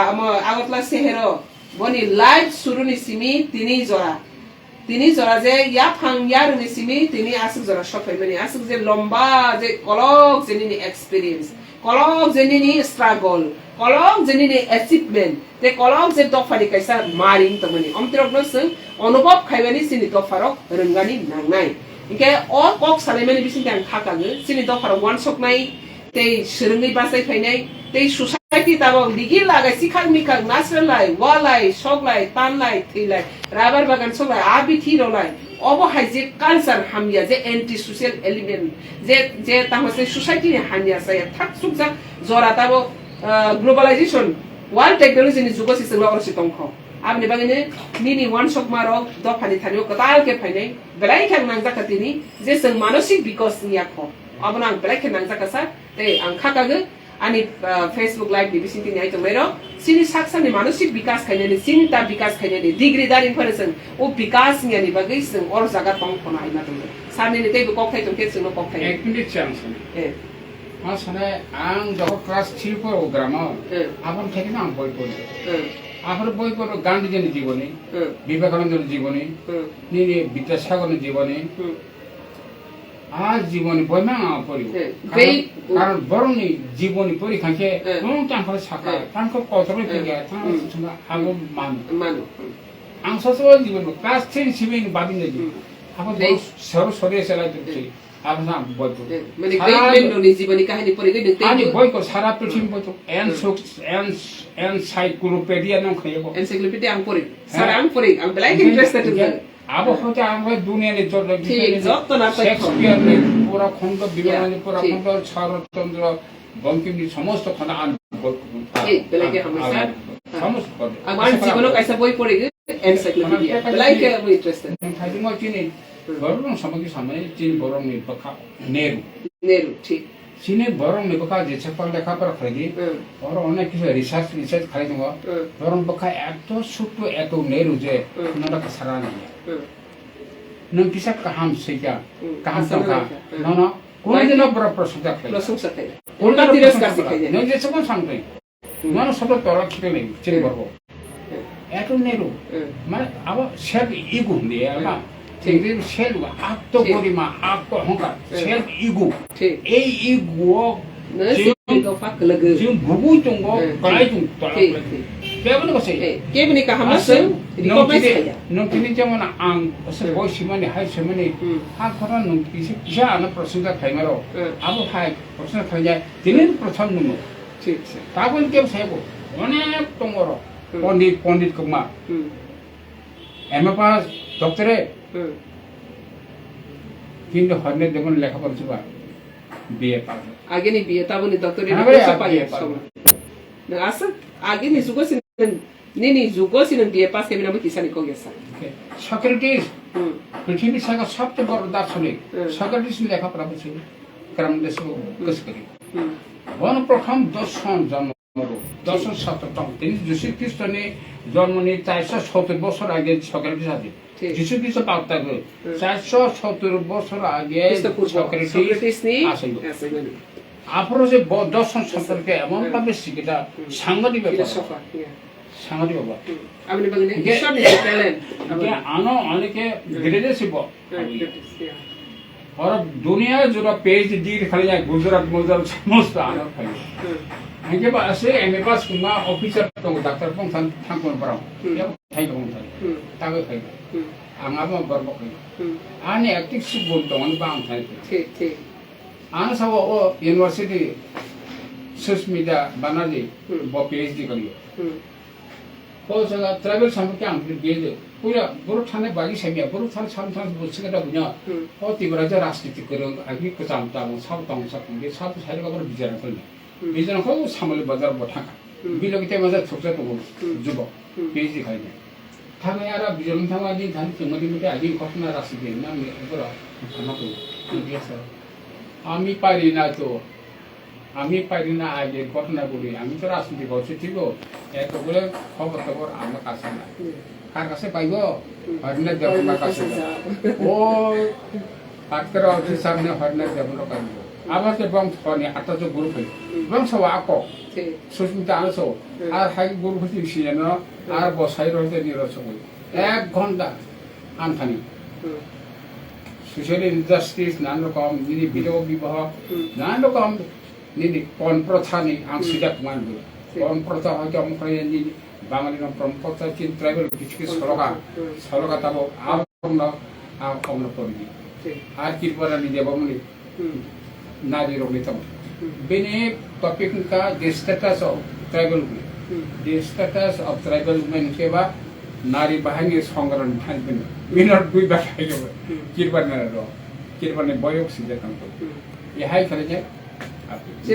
आगतला शहरो बनि लाइव सुरुनि सिमी तिनि जरा जे या फांग या रनि सिमी तिनि आसुक जरा सफायमनि आसुक जे लम्बा जे कलक जेनिनि एक्सपीरियंस कलक जेनिनि स्ट्रगल कलक जेनिनि अचीवमेंट ते कलक जे दफानि कैसा मारिं तमनि अमतिरकनो जों अनुभव खायबानि सिनि दफारक रोंगानि नांनाय इके अ कक सालायमानि बिसिन आं खाकाङो सिनि दफाराव वान सकनाय ते सोरङै बासाय फैनाय ते सोसाइटी ताबो दिगि लागाय सिखां मिखां नासरलाय वालाय सकलाय तानलाय थैलाय राबार बागान सकलाय आबि थिरलाय अब हाय जे कल्चर हामिया जे एंटी सोशल एलिमेंट जे तामसे सोसाइटी हामिया साय थाक सुकजा जरा ताबो ग्लोबलाइजेशन वर्ल्ड टेक्नोलॉजी नि जुगो सिसला अरसि तंखौ आबनि बागैनो निनि वान सक मारो दफानि थानियो कताल के फैनाय बेलाय खां नांजाखातिनि जे जों मानसिक विकास नियाखौ अबन आं बेलाय खां नांजाखासा ते आं खाकागो आनि फेसबुक लाइव नि बिसिंति नि आइटम मैरो सिनि साक्सानि मानसिक विकास खायनानि चिंता विकास खायनानि डिग्री दारिं फरेसन ओ विकास नियानि बागै जों अर जागा तंखौना आइना दङ साननि तेबो कक्थाय तंखे जोंनो कक्थाय एक मिनिट चान्स मा साने आं जब क्लास 3 प्रोग्राम आपन थाकिन आं बय पढो आफर बय पढो गान्धीजीनि जीवनी विवेकानन्दनि जीवनी निनि विद्यासागरनि जीवनी
আর জীবনী বইমা পড়িব কারণ বরংনি জীবনী পরীক্ষাকে তাঙ্কর সাকা তাঙ্কর কতরে পেগে তাঙ্কর হাগো মানু आं ससो जीवन क्लास 10 सिबिन बाबिन जी आपण सर सरे सेला दिसै आपण ना बतो
মানে গ্রেট মেন্ডোনি জীবনী কাহিনী পড়ে গই দেখতে
अनि बयको सारा पृथ्वी बतो एनसाइक्लोपीडिया नाम खयबो
एनसाइक्लोपीडिया आं पढ़े सारा आं पढ़े आं लाइक इंटरेस्टेड इन
अब होते आंगो दुनिया ने जोड़ लगी
ठीक जत ना
शेक्सपियर ने पूरा खंड विवरण पूरा खंड छारतंत्र बंकिमनि समस्त खंड आन
ठीक बेलाके हमेशा
समस्त
आं जीवनो कैसा बई पढ़े एनसाइक्लोपीडिया लाइक आं इंटरेस्टेड
थाइजि म चिनि बरं समगि सामने चिन बरं नि बखा
नेरु ठीक
चिने बरं नि बखा जे छपल लेखा पर खरगी और अनेक किस रिसर्च खाइ दङ बरं बखा एतो सुटु एतो नेरु जे नडा कसरा नि नों किसा काहाम सैया काहाम तंका न कोन दिन बर प्रशंसा खाइ कोन तिरस्कार सिखाइ नों जे सब सांगदै न सब तोरा खिटे नै चिन बरबो एतो नेरु माने अब सेल्फ इगो हुँदै हैन ठीक सेल्फ आत्म गरिमा आत्म अहंकार सेल्फ इगो ए इगो
जिउ पाक लगे
जिउ भुगु तुंगो काय तुंग केबन कसै
केबनि का हमस रिकमेन्ड खाया
नों तिनि जमन आं असे बयसि माने हाय सेमनि हा खरा नों किसे किसा आन प्रश्न खाइमारो अब हाय प्रश्न खाइजा तिनि प्रथम नुमो ठीक छै ताबन केब सायबो अनेक तंगरो पंडित कुमा एमए पास डॉक्टरे কিন্তু হরনে দেখুন লেখাপড়া ছিল বিএ পাস
আগে নি বিএ তাবনি ডক্টরেট কোর্স পাই না আস আগে নি জুগোসিন নি জুগোসিন বিএ পাস কেমিনা মে কিসানি কোগেসা সক্রেটিস পৃথিবীর সাগর সবচেয়ে বড় দার্শনিক সক্রেটিস লেখাপড়া ছিল ক্রম দেশ কস করি বন প্রথম দর্শন জন্ম দর্শন শাস্ত্র তিনি যিশু খ্রিস্টনে জন্ম নিয়ে 470 বছর আগে সক্রেটিস আছে যিশু খ্রিস্ট পাওতা গো 470 বছর আগে সক্রেটিস নি আসিল আপরো যে দর্শন সম্পর্কে এমন ভাবে শিখিটা সাংঘাতিক ব্যাপার সাংঘাতিক ব্যাপার আপনি বলেন ঈশ্বর নি ট্যালেন্ট
আগে আনো অনেকে গ্রেডেসিব और दुनिया जो पीएचडी खाली जाए गुजरात समस्त आना खाली हंगे बा असे एमए पास कुमा ऑफिसर तो डॉक्टर पंग थांगन बराव या थाइ गं थाइ तागो खाइ आंगाबो बरबो खाइ आने एक्टिव सुबुन दं बा आं थाइ ठीक आं साव ओ यूनिवर्सिटी सुस्मिता बनाली बो पीएचडी करियो को जगह ट्राइबल सामके आं गेले पूरा गुरु थाने बागी सामिया गुरु थाने साम बुझिगदा बुझा ओ तिबरा राजनीति गरं आगि कचाम ताम साव तंग साम बे साव साइड गबर बिजारा फैले बिजारा खौ सामले बाजार बथाका बिलगते मजा थुकजा तो जुबो पीएचडी खाइने थाने आरा बिजन थामा दिन थाने तमदि मते आगि घटना राजनीति नाम गरा खानाको दियासा आमी पारिना आगे घटना गुरी आमी तो राजनीति करछि थिगो एक बोले खबर आमा कासा ना कार कासे पाइबो हरने देबमा कासे ओ आकर ऑफिस सामने हरने देबनो काइबो आबा के बंग फने आता जो गुरु फै बंग सवा आको Sushmita आनसो are high Guru फति सियानो are बसाइ रहते निरसो एक घंटा आनखानि सोशल इनजास्टिस नान रकम निनि बिदो विवाह नान रकम निनि कोन प्रथानि आं सिदा मानबो कोन प्रथा हयतो हमखय नि बाङालि नाम परम्परा चिन ट्राइबल किछके सलगा ताबो आबंग आ कमन परबि आर किरपरा नि देबमनि नारी रोगनि तम बेने टॉपिक का the status of tribal women केबा नारी बाहानि संगरण थानबिन मिनट दुई बाहायो किरपरने बयक सिजे तंको ये हाय खले
जे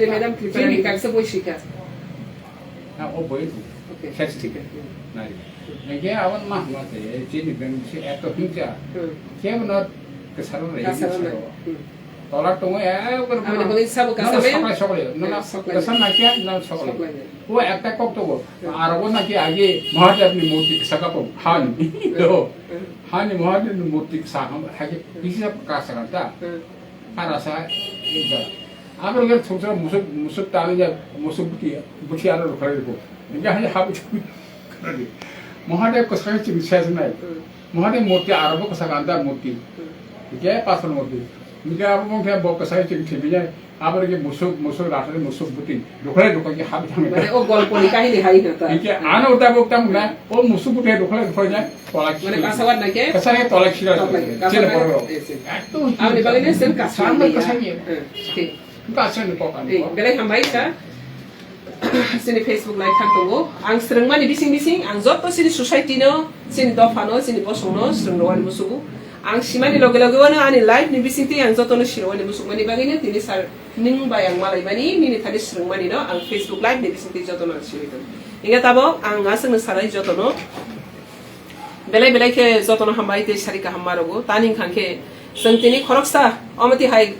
मैडम किरपरनि कासे बोय शिका
ना ओ बोय कैसे ठीक है नारी नगे आवन मा माते चीनी बेन से एतो हिंचा केब नॉट कसरो रे तोला तो ए ऊपर
हमने बोले सब कसमे
सकले ना कसम ना क्या ना सकले वो एकटा कप तो आर वो ना कि आगे महादेवनी मूर्ति सकापो हानि महादेवनी मूर्ति साहम हागे किसी प्रकार सकता आरासा इजा आबर गेल छोरा मुसुक ताले जा मुसुक बुटी आरो खरेको निगा हाबु करे महादेव को सही चिंता नहीं महादेव मूर्ति आरंभ को सकांता मूर्ति क्या पासन मूर्ति Nika apa mungkin bawa ke saya TV-nya apa lagi musuh rasanya musuh putih. Dokter ke habis kami.
Mana oh golpon nikahi ni hari nata.
Ini anak udah bukti mungkin oh musuh putih dokternya tolak.
Mana kasawat nak ke?
Kasarnya tolak sila. Sila poro.
Itu. Awak ni bagainya sen kasawat.
Sama kasarnya.
Okay.
Kasarnya ni pokok.
Belai hambai sa. Sini Facebook live kan tunggu. Ang serang mani bising ang joto sini society no, sini dofano, sini bosong no, serang no wani musuku. Ang simani loge wana ani live ni bising ti ang joto no shiro wani musuk mani bagainya tini sar ning bayang malai mani nini tadi serang mani no ang Facebook live ni bising ti joto no shiro itu. Ingat tabo ang aseng no sarai joto no. Belai ke joto no hambai te sarika hamarogo taning kangke sengtini koroksa amati hai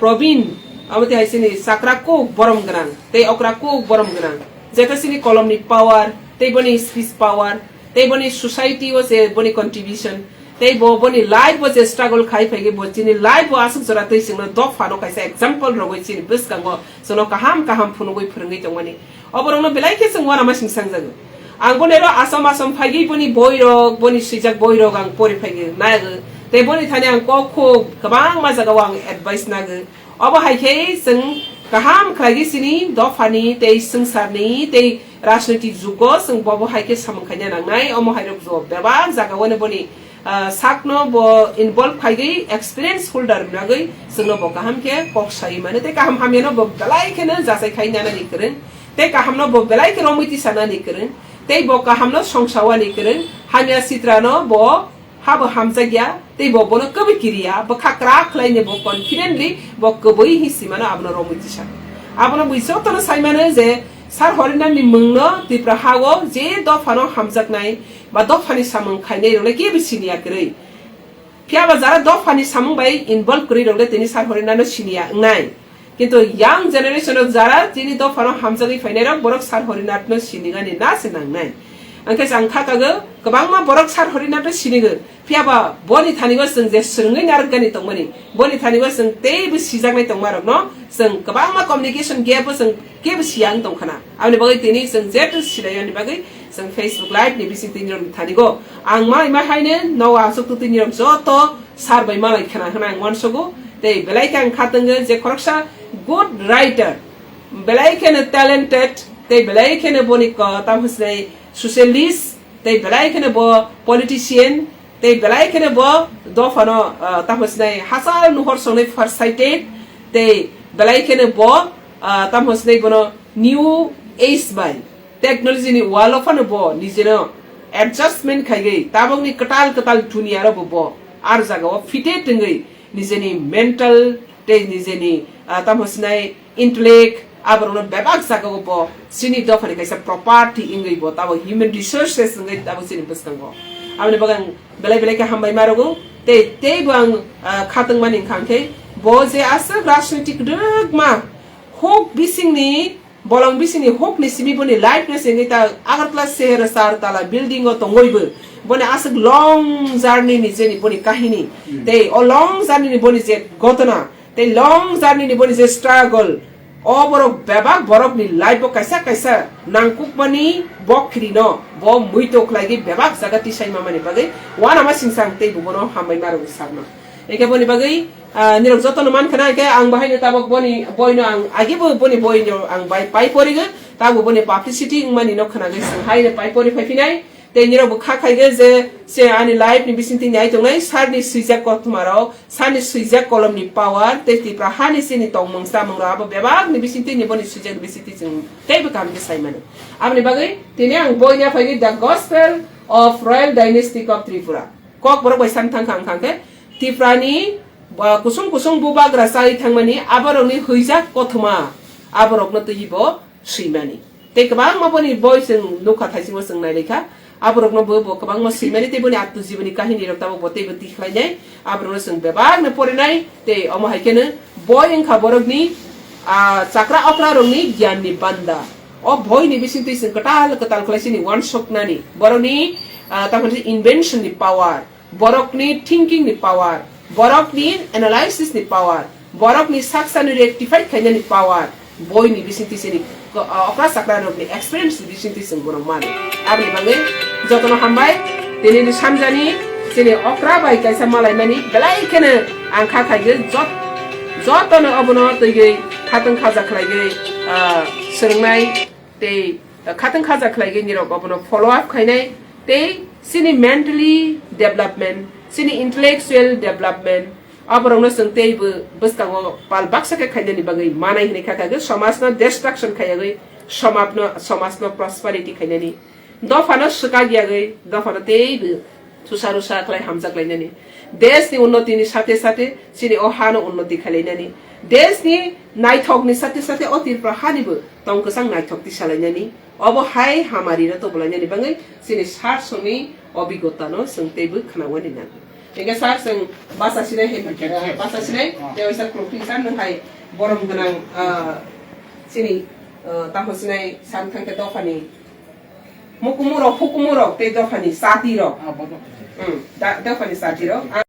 Provin amati hai sini sakrako borom gran te okrako borom gran jeta sini kolom ni power te boni speech power te boni society was a boni contribution te boni life was a struggle khai phege bo sini life was asuk jora te singna do phano kaisa example rogoi sini bus kango sono kaham phunugoi phurungai tongmani oborong no belai ke singwana ma singsang jago ang bonero asam phagi boni boirog boni sijak boirog ang pori phage nag te boni thani ang kokho kabang ma jaga wang advice nag अब हाइखे जों गाहाम खालागिसिनि दफानि ते संसारनि ते राजनीतिक जुगो जों बबो हाइखे सामखायना नांनाय अमो हाइरक जब बेबां जागावने बनि साकनो बो इनभल्व खाइगै एक्सपीरियंस होल्डर नागै जोंनो बो गाहाम के पक्साइ माने ते गाहाम हामेनो बो गलाइखेनो जासाय खाइनाना निकरन ते गाहामनो बो गलाइखे रमिति साना निकरन ते बो गाहामनो संसावा निकरन हामिया सित्रानो बो हाबो हामजागिया ते बोनो कबि किरिया बखाक्रा खलाइने बो कॉन्फिडेंटली बो कबइ हिसिमाना आबनो रमितिसा आबनो बुइसो तनो साइमानो जे सार हरिनानि मुंनो तिप्रा हागो जे दफानो हामजागनाय बा दफानि सामं खाइने रले के बिसिनिया गरै फियाबा जारा दफानि सामं बाय इनभल्व करि रले तिनि सार हरिनानो सिनिया नाय किन्तु यांग जेनेरेशन अफ जारा तिनि दफानो हामजागै फाइनेरा बरक सार हरिनाथनो सिनिगानि ना सिनांनाय angke jangkha kago kabangma borok sar horina to sinigo phiaba boni thanigo जों जे srungai nargani tongmani boni thanigo जों teibo sijaknai tongmarok no जों kabangma communication gap जों kebo siang tongkhana amni bagai tini जों jetu silayani bagai जों Facebook live ni bisi tinrom thanigo angma ima haine no asuk tu tinrom joto sar bai malai khana khana ngwansogo tei belai kang khatango je koroksa good writer belai kene talented tei belai kene boni ko tamhsnai socialist they belai kene bo politician they belai kene bo dofano tamhsnai hasal nuhor songnai farsighted they belai kene bo tamhsnai bono new age by technology ni wall of no bo nijeno adjustment khaigei tabongni katal dunia ro bo ar jaga fite tengai nijeni mental te nijeni tamhsnai intellect abarono bebak sakago bo sini dofani kaisa property ingai bo tabo human resources ngai tabo sini bustango amne bagang belai ka hambai marogo te bang khatang maning khangke bo je asa rajnitik dogma hok bisingni bolong bisingni hok ni simi boni life na sengai ta agartla shehar sar tala building o tongoibo boni asa long journey ni jeni boni kahini te o long journey ni boni je gotona te long journey ni boni je struggle oborok bebak borok ni life bo kaisa nangkuk mani bokri no bo muito klagi bebak jagati sai mamani bagai wana ma singsang te bubono hambai maru sarna eke boni bagai nirok jotono man khana ke ang bahai ne tabok boni boino ang agi bo boni boino ang bai pai poriga tabu boni publicity mani no khana ge sang hai ne pai pori phaifinai te nirok kha khaige je se ani life ni bisinti nyai tongnai sarni suijak ko tumaro sani suijak kolom ni power te ti prahani sini tongmong samong ra bo bebak ni bisinti ni boni suijak bisinti jeng te bekam ge saimano amni bagai tini ang boina phagi the gospel of royal dynasty of Tripura kok borok bai samthang khang ke Tripurani kusung bubag rasai thangmani aboroni huijak kothuma aborok no tuibo suimani te kabang maboni boy sing nokha thaisimo sing nai lekha aborok no bo kabang ma simani te boni atu jiboni kahini rok tabo bote boti khlainai aborok no sing bebag na porinai te omo haikene boy eng khaborok ni chakra okra rok ni gyan ni banda o boy ni bisinti sing katal khlaisi ni one shot nani boroni tamani invention ni power borok ni thinking ni power borok ni analysis ni power borok ni saksa ni rectify khaina ni power boy ni bisinti sini okra sakra rok ni experience bisinti sing borok man abni bangai jotono hambai tini ni samjani sini okra bai kaisa malai mani belai kene angka khaige jotono abono tege khatang khaja khlaige serngnai te khatang khaja khlaige nirok abono follow up khainai te sini mentally development sini intellectual development aborongno sing teibu bustango pal baksa ke khainani bagai manai hini khakaga samasna destruction khayagi समाजनो prosperity खाइनानी दफानो सुका गयागै दफानो तेइबो सुसारु साखलाय हामजागलायनानी देशनि उन्नतिनि साथे साथे सिनि अहानो उन्नति खालायनानी देशनि नायथकनि साथे साथे अतिरफ्रा हानिबो तंकसां नायथकति सालायनानी अब हाय हामारिनो तबलायनानी बाङै सिनि सारसनि अभिज्ञतानो सोंतेबो खानावनि ना एगे सारसं बासासिनाय हे बासासिनाय देवसा क्रोपिंसान नहाय बरम गोनां सिनि तामसिनाय सानथांके दफानि मुकुमुरक फुकुमुरक ते दफानि सातिरक दफानि सातिरक